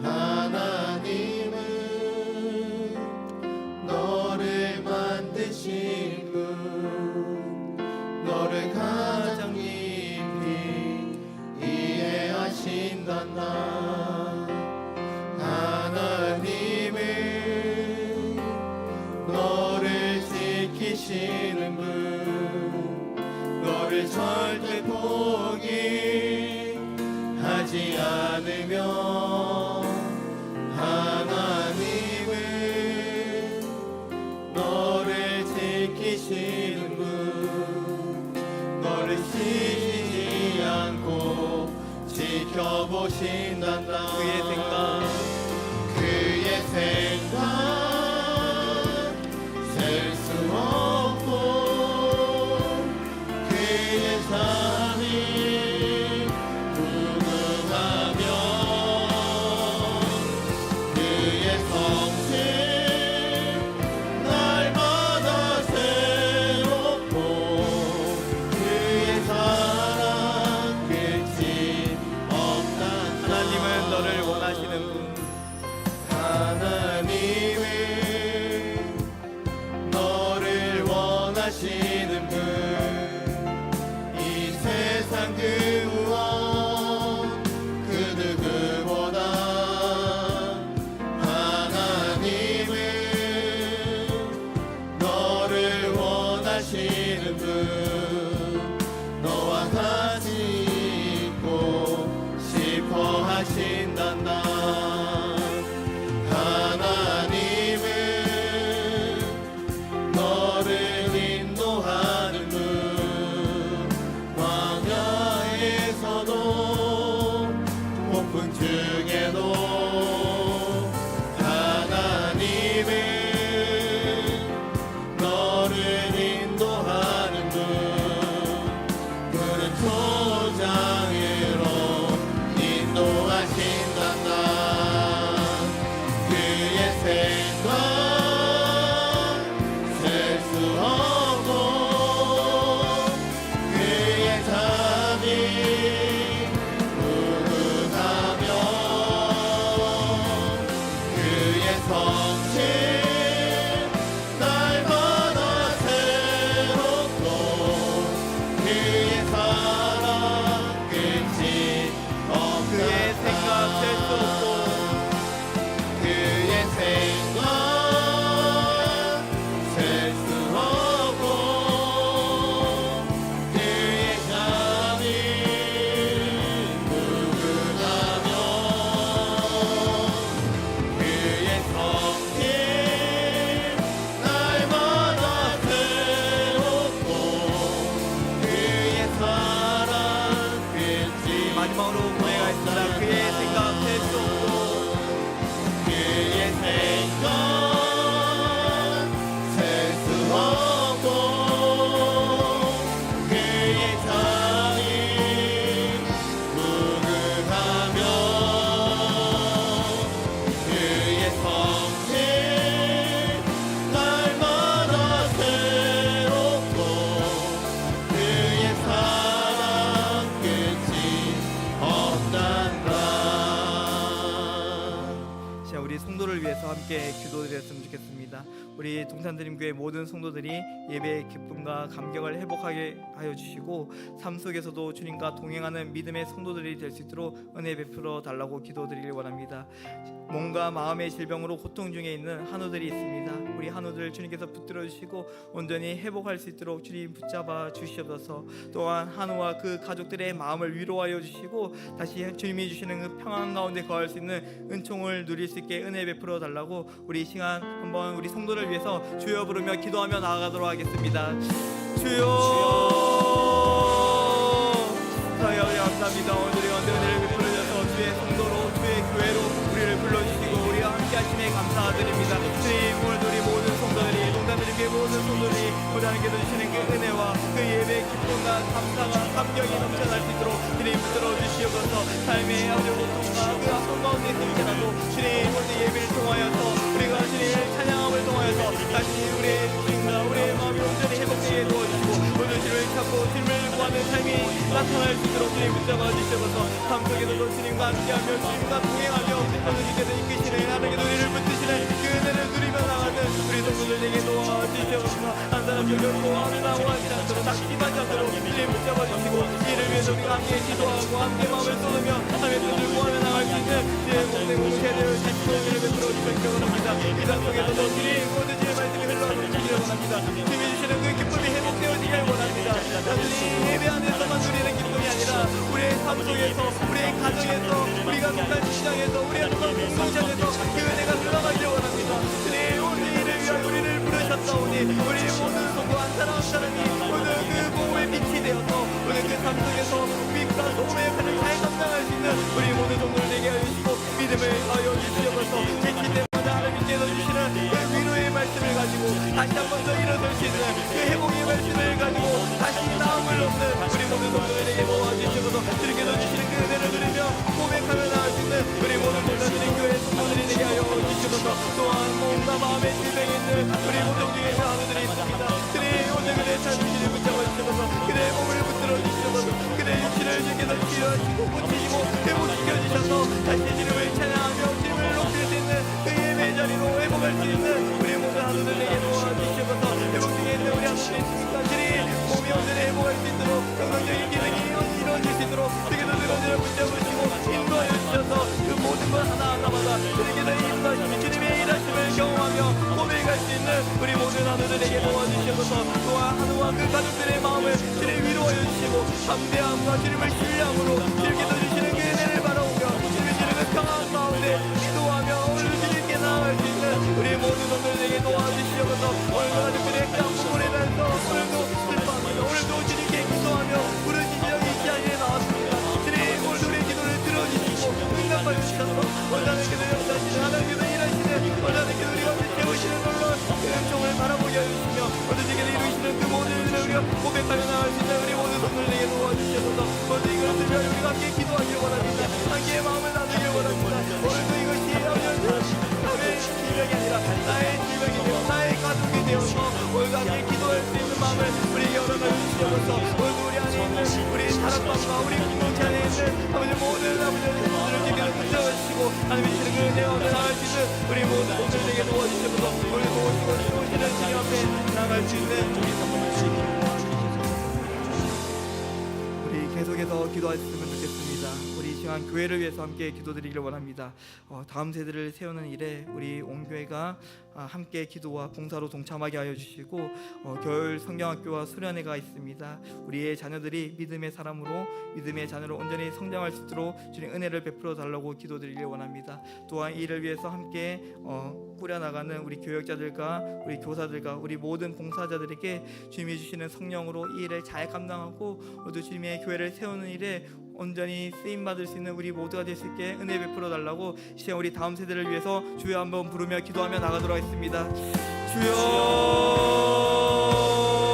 하나님은 너를 만드신 분 너를 가장 깊이 이해하신단다. 하나님은 너를 지키시는 분 너를 절대 포기하지 않으며 하나님은 너를 지키시는 분 너를 쉬지 않고 지켜보신단다. 그의 생각 셀 수 없고 그의 삶이 무궁하며 그의 성실 날마다 새롭고 그의 사랑 끝이 없다. 하나님은 너를 원하시는 분 하나님은 너를 원하시는 분 이 세상 그 무엇 그 누구보다 하나님은 너를 원하시는 분 너와 같이 있고 싶어 하신단다. 하나님은 너를 인도하는 분 광야에서도 폭풍 중에도 하나님은 너를 인도하는 분 푸른 초장으로 인도하신단다. 그의 생각 셀 수 없고 그의 잠이 무궁하며 성도를 위해서 함께 기도드렸으면 좋겠습니다. 우리 동산드림교회 모든 성도들이 예배의 기쁨과 감격을 회복하게 하여 주시고 삶 속에서도 주님과 동행하는 믿음의 성도들이 될 수 있도록 은혜 베풀어 달라고 기도드리길 원합니다. 몸과 마음의 질병으로 고통 중에 있는 한우들이 있습니다. 우리 한우들 주님께서 붙들어 주시고 온전히 회복할 수 있도록 주님 붙잡아 주시옵소서. 또한 한우와 그 가족들의 마음을 위로하여 주시고 다시 주님이 주시는 그 평안 가운데 거할 수 있는 은총을 누릴 수 있게 은혜 베풀어 달라고 우리 이 시간 한번 우리 성도를 위해서 주여 부르며 기도하며 나아가도록 하겠습니다. 주여 사랑하여 감사합니다. 오늘의 은혜를 베풀어 주셔서 주의 성도로 주의 교회로 우리를 불러주시고 우리와 함께 하심에 감사드립니다. 주님 오늘도 우리 모든 성도들이 동산드림교회 모든 성도들이 우리 하나님께서 주시는 그 은혜와 그 예배의 기쁨과 감사가 감격이 넘쳐날 수 있도록 주님 붙들어 주시옵소서. 삶의 아주 고통과 그 아픔 가운데 있을지라도 주님 오늘 예배를 통하여서 우리가 주님을 찬양함을 통하여서 다시 우리의 주님과 우리의 마음이 온전히 회복되게 도와주시고 오늘 주님을 찾고 주님을 구하는 삶이 나타날 수 있도록 주님 붙잡아 주시옵소서. 삶 속에서도 주님과 함께하며 주님과 동행하며 하나님께서 이끄시는 하나님께서 우리를 붙드시는 그 은혜를 누리며 나가는 우리 성도들에게 도와주시옵소서. 한 사람도 결코 아무나 원하지 않도록 낙심하지 않도록 주님 붙잡아 주시고 이를 위해서 우리가 함께 기도하고 함께 마음을 쏟으며 하나님의 뜻을 구하며 나갈 수 있는 주의 공생 공세를 주시고 은혜를 베풀어 주시기 원합니다. 이 상 속에서도 주님 모든 주의 말씀이 흘러주시기 원합니다. 주님이 주시는 그 기쁨이 회복되어지길 원합니다. 단순히 예배 안에서만 누리는 기쁨이 아니라 우리의 삶 속에서 우리의 가정에서 우리가 속한 시장에서 우리가 속한 공동체에서 그 은혜가 흘러가길 원합니다. 주님 오늘 이를 위하여 우리를 부르셨사오니 우리 모든 성도 한 사람 한 사람이 오늘 그 복음의 빛이 되어서 오늘 그 삶 속에서 빛과 소금의 역할을 잘 감당할 수 있는 우리 모든 성도를 되게 하여 주시고 믿음을 하여 주시옵소서. 지칠 때마다 하나님께서 주시는 그 위로의 말씀을 가지고 다시 한 번 더 일어설 수 있는 그 회복의 말씀을 가지고 다시 나음을 얻는 우리 모든 성도들에게 도와주시옵소서. 주님께서 주시는 그 은혜를 누리며 고백하며 나갈 수 있는 우리 모든 동산드림 교회 성도들이 되게 하여 주시옵소서. 또한 몸과 마음의 질병이 있는 우리 모든 중에 한우들이 있습니다. 그의 오늘 그의 삶을 주님 붙잡아 주시옵소서. 그의 몸을 붙들어 주시옵소서. 그의 육신을 주께서 치유하시고 고치시고 회복시켜 주셔서 다시 주님을 찬양하며 주님을 높일 수 있는 그 예배 자리로 회복할 수 있는 우리 모든 한우들에게 도와주시옵소서. 회복 중에 있는 우리 한우들이 있으니까 주님 몸이 온전히 회복할 수 있도록 정상적인 기능이 이루어질 수 있도록 주께서 늘어지를 붙잡으시고 인도하여 주셔서 그 모든 것 하나하나마다 주님께서 인도하시며 주님의 일하심을 경험하며 고백할 수 있는 우리 모든 한우들에게 도와주시옵소서. 또한 한우와 그 가족들의 마음을 주님 위로하여 주시고 담대함과 주님을 신뢰함으로 주님께서 주시는 그 은혜를 바라오며 주님의 주시는 그 평안 가운데 기도하며 오늘 주님께 나아갈 수 있는 우리 모든 성도들에게 도와주시옵소서. 오늘 가족들의 그 부분에 대해서 오늘도 슬퍼합니다. 오늘도 주님께 기도하며 부르짖으며 이 자리에 나왔습니다. 주님 오늘 우리의 기도를 들어주시고 응답하여 주셔서 하나님께서 역사하시는 하나님께서 일하시는 하나님께서 우리 가운데 세우시는 걸로 그 은총을 바라보게 하시며 어디지게도 이루시는 그 모든 은혜를 우리가 고백하며 나갈 수 있는 우리 모든 성도들에게 도와주시옵소서. 오늘 이것을 들며 우리가 함께 기도하길 원합니다. 함께 마음을 나누길 원합니다. 오늘도 이것이 나의 질병이 아니라 나의 질병이 되어 나의 가족이 되어서 오늘도 함께 기도할 수 있는 마음을 우리에게 열어놔 주시옵소서. 오늘도 우리 안에 있는 우리 다락방과 우리 공동체 안에 있는 아버지 모든 아버지의 성도들을 지켜서 붙잡아주시고 하나님의 주시는 그 은혜와 나아갈 수 있는 우리 모든 성도들에게 도와주시옵소서. 오늘도 오시고 오시는 주님 앞에 나아갈 수 있는 우리 성도들에게 우리 계속해서 기도하셨으면 좋겠습니다. 우리 이 시간 교회를 위해서 함께 기도드리기를 원합니다. 다음 세대를 세우는 일에 우리 온 교회가 함께 기도와 봉사로 동참하게 하여 주시고 겨울 성경학교와 수련회가 있습니다. 우리의 자녀들이 믿음의 사람으로 믿음의 자녀로 온전히 성장할 수 있도록 주님 은혜를 베풀어 달라고 기도드리길 원합니다. 또한 이를 위해서 함께 꾸려나가는 우리 교역자들과 우리 교사들과 우리 모든 봉사자들에게 주님이 주시는 성령으로 이 일을 잘 감당하고 모두 주님의 교회를 세우는 일에 온전히 쓰임받을 수 있는 우리 모두가 될 수 있게 은혜 베풀어 달라고 시간 우리 다음 세대를 위해서 주여 한번 부르며 기도하며 나가도록 하겠습니다.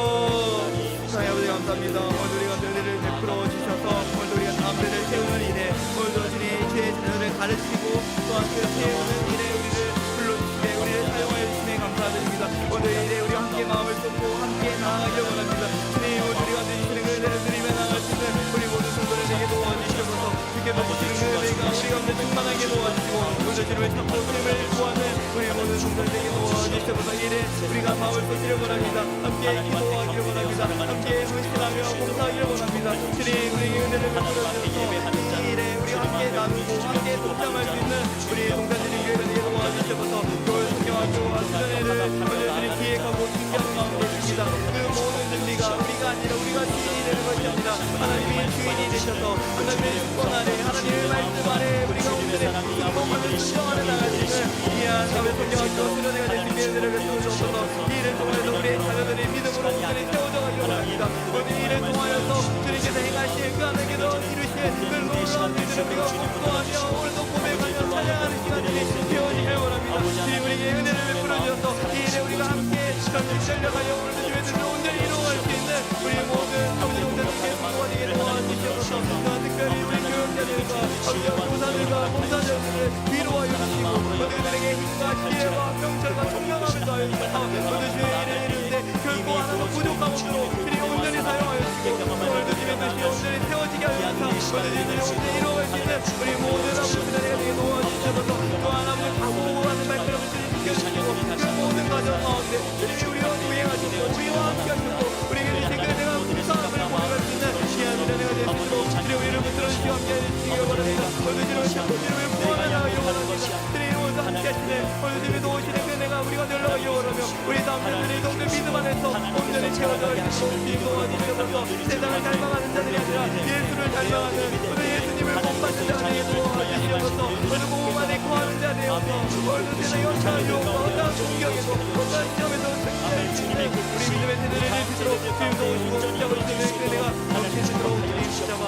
주여 사랑의 아버지 감사합니다. 오늘 우리가 은혜를 베풀어 주셔서 오늘 우리가 다음 세대를 세우는 일에 오늘도 주님 제 자녀를 가르치고 또한 그 세우는 일에 우리를 불러주시게 우리를 사용하여 주시네 감사드립니다. 오늘 일에 우리 함께 마음을 쏟고 함께 나아가길 원합니다. 주님 오늘 우리가 주시는 그 은혜를 드리며 나아갈 수 있는 우리 모든 성도들에게 도와주시옵소서. 주께서 주시는 그 은혜가 우리가 가운데 충만하게 도와주시고 오늘 주님을 찾고 주님을 구하는 우리 모든 성도들에게 도와주셔서 이래 우리가 마음을 쏟기를 원합니다. 함께 기도하기를 원합니다. 함께 헌신하며 봉사하기를 원합니다. 주님 우리에게 은혜를 베풀어주셔서 이래 우리가 함께 나누고 함께 동참할 수 있는 우리 동산주님 교회가 도와주셔서 교회 성경학교와 수련회를 주님 기획하고 준비하는 가운데 있습니다. 그 모든 준비가 우리가 아니라 우리가 주인이 되는 것이 아니라 하나님이 주인이 되셔서 하나님의 주권 아래 하나님의 말씀 아래 우리가 오늘의 순종하는 순종하는 나갈 수 있는 귀한 교회 성경학교 수련회가 될 수 있는 은혜를 베풀어 주셔서 이 일을 통해서 우리의 자녀들의 믿음으로 오늘이 세워져 가기를 원합니다. 오늘 이 일을 통하여서 주님께서 행하실 그 하나님께서 이루실 그 놀라운 일들을 우리가 공부하며 오늘도 고백하며 찬양하는 시간들이 되어지길 원합니다. 주님 우리에게 은혜를 베풀어 주셔서 이 일에 우리가 함께 전심 전력하여 오늘도 주님의 온전히 이루어갈 수 있는 우리 모든 아버지 동생들께 수고하게 도와주시옵소서. 또한 특별히 우리 교육자들과 아버지 교사들과 봉사자들을 위로하여 주시고 그들에게 힘과 지혜와 명철과 총명함을 더하여 주셔서 모든 주의 일을 이루는데 결코 하나도 부족함 없도록 주님 온전히 사용하여 주시고 오늘도 주님의 뜻이 온전히 세워지게 하여 주셔서 오늘 주님의 온전히 이루어갈 수 있는 우리 모든 아버지 은혜가 되게 도와주셔서 또한 아버지 각오하는 말씀을 주님 지켜주시고 그 모든 가정 가운데 주님이 우리와 동행하시고 우리와 함께 하시고 우리에게 주신 그 내가 무사함을 보여갈 수 있는 귀한 은혜가 될 수 있도록 주님 우리를 붙들어 주시고 함께 해주시기 바랍니다. 오늘 주님을 찾고 주님을 구원하나가기를 원합니다. 주님 오늘도 함께 하시네 오늘 주님이 도우시는 그 내가 우리가 놀라가기를 원하며 우리 남편들이 동네 믿음 안에서 온전히 채워져 있도록 주님 도와주셔서 세상을 닮아가는 자들이 아니라 예수를 닮아가는 오늘 예수님을 본받는 자들에게 도와주시옵소서. 오늘 몸 안에 거하는 자 되어서 오늘도 세상의 어떠한 유혹과 어떠한 공격에도 어떠한 시험에도 승리할 수 있는 우리 믿음의 세대를 일으키도록 주님 도우시고 붙잡을 수 있는 그 내가 넘치도록 우리 붙잡아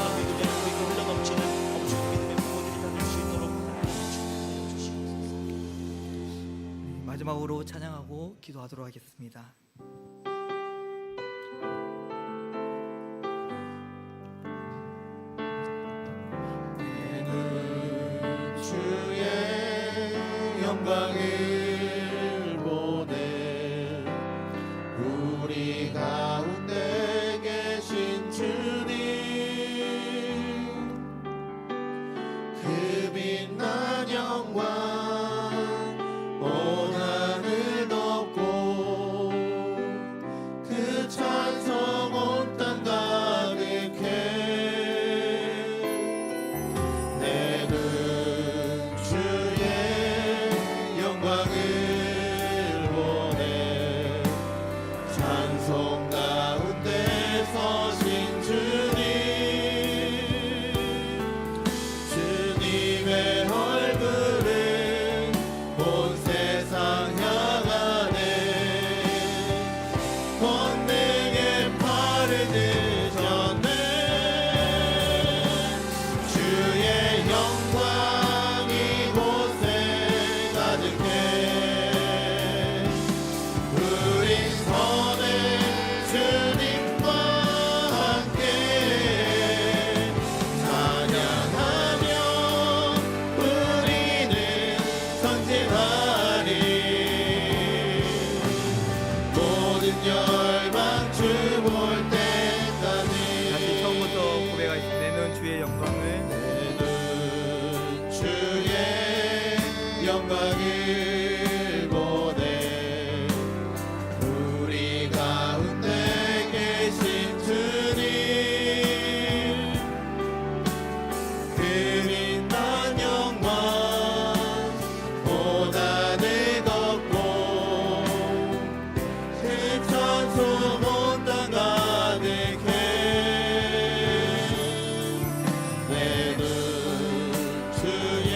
마지막으로 찬양하고 기도하도록 하겠습니다. 주의 영광을 보내 우리 가운데 계신 주님 그 빛난 영광 온 하늘 덮고 그 찬송 온 땅 가득해 내는 주의 영광을 보내 찬송 가운데 서신 주님 주님의 얼굴은 온 세상 향하네 권능의 팔을 드셨네 주의 영광 이곳에 가득해 우린 선의 주님과 함께 찬양하며 우리는 선진하리 모든 열방 주 볼 때까지 다시 처음부터 고백하겠습니다. 내는 주의 영광을 내는 주의 영광을 보내 우리 가운데 계신 주님 그 빛난 영광 온 하늘 덮고 그 찬송 온 땅 가득해 내는 주의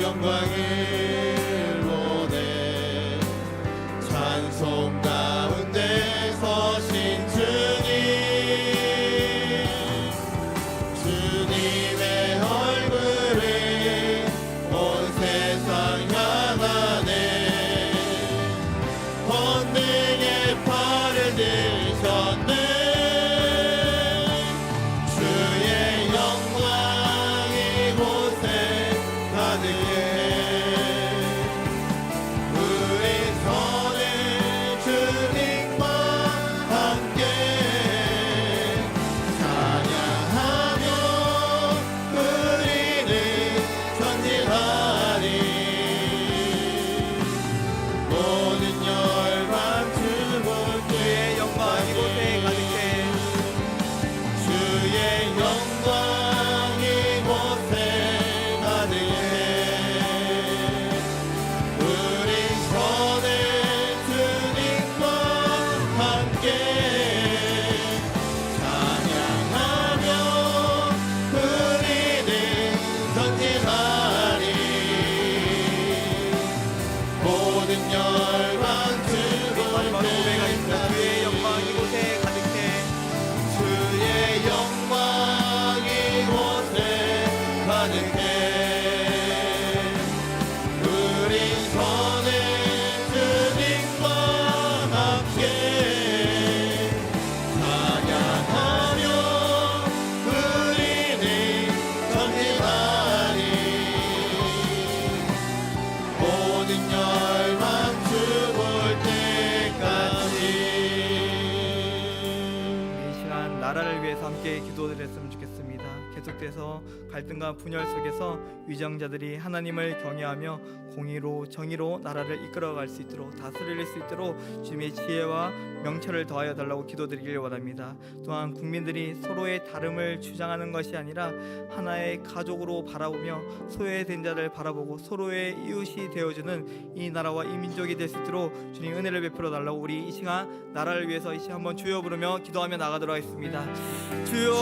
영광을 보내 찬송 가운데 서신 주님 주님의 얼굴을 온 세상 향하네 권능의 팔을 드셨네 주의 영광 이곳에 가득해 우리 선의 주님과 함께 찬양하며 가득해 우린 선을 주님과 함께 찬양하며 우리는 전진하리 모든 열망 죽을 때까지. 이 시간 나라를 위해서 함께 기도드렸으면 좋겠습니다. 계속돼서 갈등과 분열 속에서 위정자들이 하나님을 경외하며 공의로 정의로 나라를 이끌어갈 수 있도록 다스릴 수 있도록 주님의 지혜와 명철을 더하여 달라고 기도드리길 원합니다. 또한 국민들이 서로의 다름을 주장하는 것이 아니라 하나의 가족으로 바라보며 소외된 자를 바라보고 서로의 이웃이 되어주는 이 나라와 이 민족이 될 수 있도록 주님 은혜를 베풀어 달라고 우리 이 시간 나라를 위해서 이 시간 한번 주여 부르며 기도하며 나가도록 하겠습니다. 주여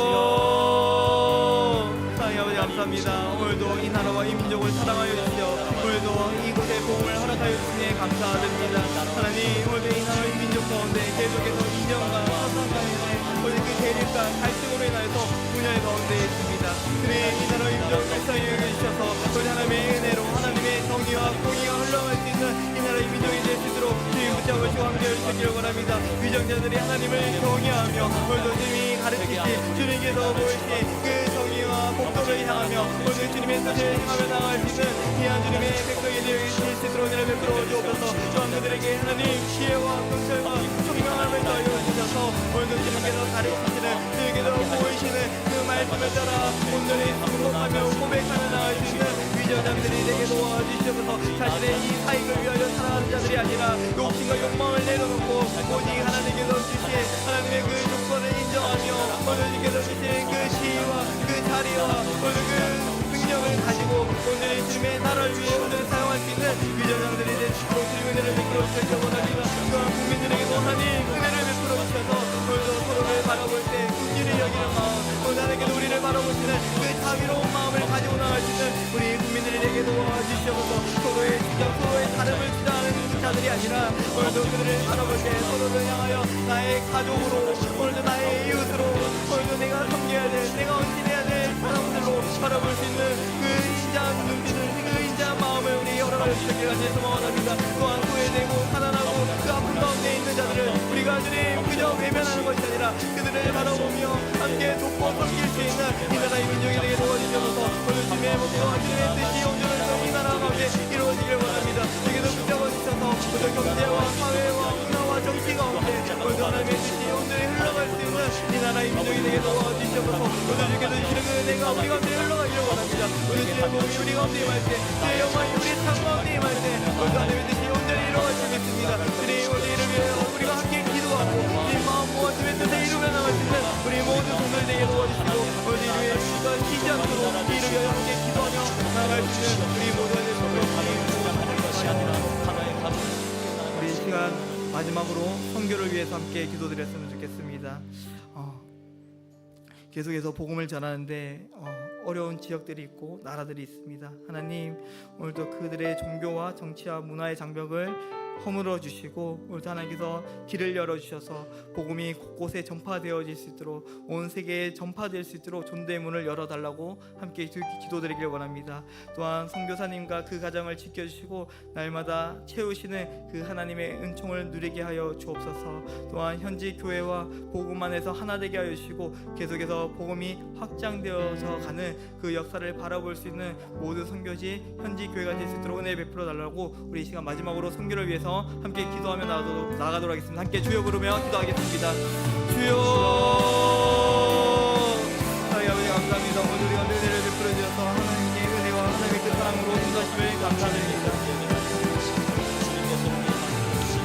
사랑의 아버지 감사합니다. 오늘도 이 나라와 이 민족을 사랑하여 주시오. 오늘도 이곳에 복음을 허락하여 주시니 감사드립니다. 하나님 오늘도 이 나라 이 민족 가운데 계속해서 이전과 사상 가운데 오늘 그 대립과 갈등으로 인하여서 분열 가운데 있습니다. 주님 이 나라 이 민족 불쌍히 여겨주셔서 우리 하나님의 은혜로 하나님의 정의와 공의가 흘러갈 수 있는 이 나라 이 민족이 될 수 있도록 주님 붙잡으시고 함께해 주시기를 원합니다. 위정자들이 하나님을 경외하며 오늘도 주님이 가르치신 주님께서 보이신 그 정의와 복도를 향하며 오늘 주님의 뜻을 행하며 나갈 수 있는 귀한 주님의 백성이 되어 계실 수 있도록 은혜를 베풀어 주옵소서. 또한 그들에게 하나님 지혜와 명철과 총명함을 더하여 주셔서 오늘도 주님께서 가르치시는 주님께서 보이시는 그 말씀을 따라 오늘의 승복하며 고백하며 나갈 수 있는 위정자들이 되게 도와주시옵소서. 자신의 이 사익을 위하여 살아가는 자들이 아니라 욕심과 욕망을 내려놓고 오직 하나님께서 주신 하나님의 그 조건을 인정하며 오늘 주께서 주신 그 시와 그 자리와 오늘 그 능력을 가지고 오늘 주님의 나라를 위해 오늘 사용할 수 있는 위정자들이 될 수 있도록 주님 은혜를 베풀어 주시기 원합니다. 또한 국민들에게도 하나님 은혜를 베풀어 주셔서 오늘도 서로를 바라볼 때 긍휼히 여기는 마음 오늘 하나님께서 우리를 바라보시는 그 자비로운 마음을 가지고 나갈 수 있는 우리 국민들이 되게 도와주시옵소서. 서로의 주장 서로의 다름을 주장하는 자들이 아니라 오늘도 그들을 바라볼 때 서로를 향하여 나의 가족으로 오늘도 나의 이웃으로 오늘도 내가 섬겨야 될 내가 헌신해야 될 사람들로 바라볼 수 있는 그 인자한 눈빛을 그 인자한 마음을 우리 허락하여 주시길 간절히 소망합니다. 또한 소외되고 가난하고 그 아픈 가운데 있는 자들을 우리가 주님 그저 외면하는 것이 아니라 그들을 바라보며 함께 돕고 섬길 수 있는 이 나라의 민족이 되게 도와주셔서 오늘 주님의 목표와 주님의 뜻이 온전히 이 나라 가운데 이루어지길 원합니다. 주께서 붙잡아주셔서 오늘 경제와 사회와 문화와 정치 가운데 오늘 하나님의 뜻이 온전히 흘러갈 수 있는 이 나라의 민족이 되게 도와주셔서 오늘 주께서 주시는 그 은혜가 우리 가운데 흘러가기를 원합니다. 오늘 주의 몸이 우리 가운데 임할 때 주의 영광이 우리 삶 가운데 임할 때 오늘 하나님의 뜻이 온전히 이루어지겠습니다. 주님 오늘 이를 위해 우리가 함께 기도하고 주님 마음 모아 주의 뜻에 이루며 나갈 수 있는 우리 모든 성도들 되게 도와주시고 오늘 이를 위해 우리가 쉬지 않도록 이를 위해 함께 기도하며 나갈 수 있는 우리 모두가 될 수 있도록 우리 이 시간 마지막으로 선교를 위해서 함께 기도드렸으면 좋겠습니다. 계속해서 복음을 전하는데 어려운 지역들이 있고 나라들이 있습니다. 하나님 오늘도 그들의 종교와 정치와 문화의 장벽을 허물어 주시고 오늘도 하나님께서 길을 열어주셔서 복음이 곳곳에 전파되어질 수 있도록 온 세계에 전파될 수 있도록 전도의 문을 열어달라고 함께 기도드리길 원합니다. 또한 선교사님과 그 가정을 지켜주시고 날마다 채우시는 그 하나님의 은총을 누리게 하여 주옵소서. 또한 현지 교회와 복음 안에서 하나 되게 하여 주시고 계속해서 복음이 확장되어서 가는 그 역사를 바라볼 수 있는 모든 선교지 현지 교회가 될 수 있도록 은혜 베풀어 달라고 우리 이 시간 마지막으로 선교를 위해서 함께 기도하며 나가도록 하겠습니다. 함께 주여 부르며 기도하겠습니다. 주여 하나님 아버지 감사합니다. 오늘 우리가 은혜를 베풀어 주셔서 하나님의 은혜와 하나님의 그 사랑으로 인도하심을 감사드립니다.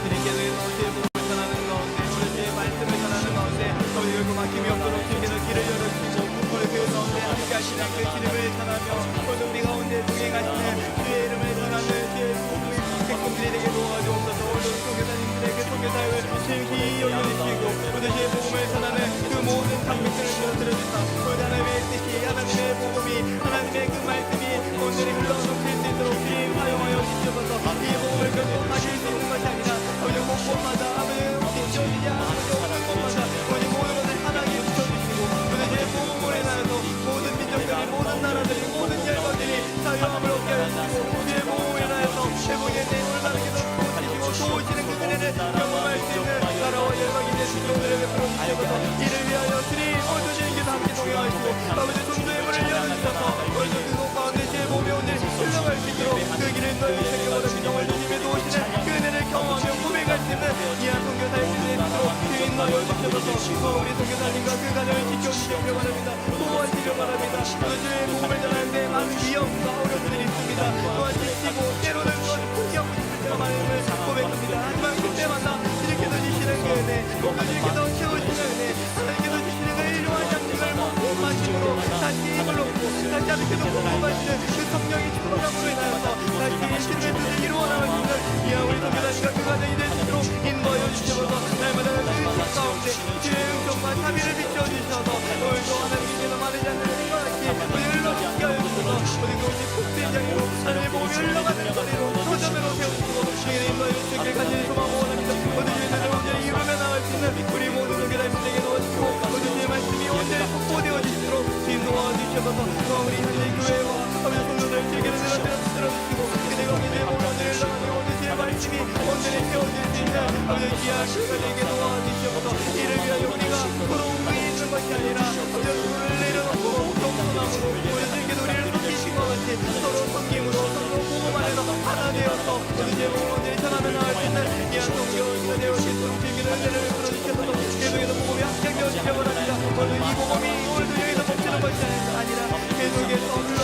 주님께서 주의 복음을 전하는 가운데 오늘 주의 말씀을 전하는 가운데 우리가 그 막힘이 없도록 주님께서 길을 열어주시고 오늘 그 가운데 함께 하시는 그 주님을 전하며 오늘 우리 가운데 동행하시는 주의 이름을 전하는 주의 복음의 백성들이 되게 도와주옵소서. 오늘 선교사님들의 그 선교사역을 지금히 열려주시고 오늘 주의 복음을 전하는 그 모든 장벽들을 들어주사 오늘 하나님의 뜻이 하나님의 복음이 하나님의 그 말씀이 온전히 흘러넘칠 수 있도록 주님 사용하여 주시옵소서. 이 복음을 결코 가질 수 있는 것이 아니라 오늘 곳곳마다 아버지 지켜지지 않는 곳마다 오늘 모든 것을 하나님께 붙여주시고 오늘 주의 복음을 인하여서 모든 민족들이 모든 나라들이 모든 열 주셔서 우리 선교사님과 그 가정을 지켜주시길 바랍니다. 도와주시길 바랍니다. 주의 복음을 전하는데 많은 위험과 어려움들이 있습니다. 또한 지치고 때로는 포기하고 싶을 때가 많음을 고백합니다. 하지만 그때마다 주님께서 주시는 그 은혜, 또 주님께서 채워주시는 은혜, 하나님께서 주시는 그 일용할 양식을 먹고 마심으로 다시 힘을 얻고 다시 하나님께서 공급하시는 그 성령의 충만함으로 인하여서 다시 예수님의 뜻을 이루어 나갈 수 있는 이와 우리 선교사님과 그 가정이 될 수 있도록 인도하여 주셔서 날마다 그 가운데 주의 은총과 자비를 비춰주셔서 오늘도 하나님께서 마르지 않는 것 같이 우리를 넘치게 하여 주셔서 우리 오직 국제장으로 하나님의 몸이 흘러가는 거리로 소점으로 세우시고 주의 인도하여 주시길 간절히 소망하고 원합니다. 모든 주의 완전히 이루며 나갈 수 있는 우리 모든 선교사님들에게 도와주시고 모든 주의 말씀이 온전히 확보되어 지도록 인도하여 주셔서 우리 현재 교회와 아버지 성도들 즐기는 데가 들어주시고 그대가 우리의 몸을 온전히 흘러가는 모든 주의 말씀이 온전히 세워질 수 있는 아버지 귀한 그들에게 도와주셔서 이를 위하여 우리가 서로 우리 있는 것이 아니라 아버지 손을 내려놓고 동서남으로 우리들에게 우리를 섬기신 것 같이 서로 섬김으로 서로 복음 안에서 하나 되어서 우리 제 몸을 온전히 전하며 나갈 수 있는 귀한 성경을 되어 있도록 즐기는 은혜를 풀어주셔서 계속해서 복음이 확장되어 주시기 바랍니다. 오늘 이 복음이 오늘도 여기서 멈추는 것이 아니라 계속해서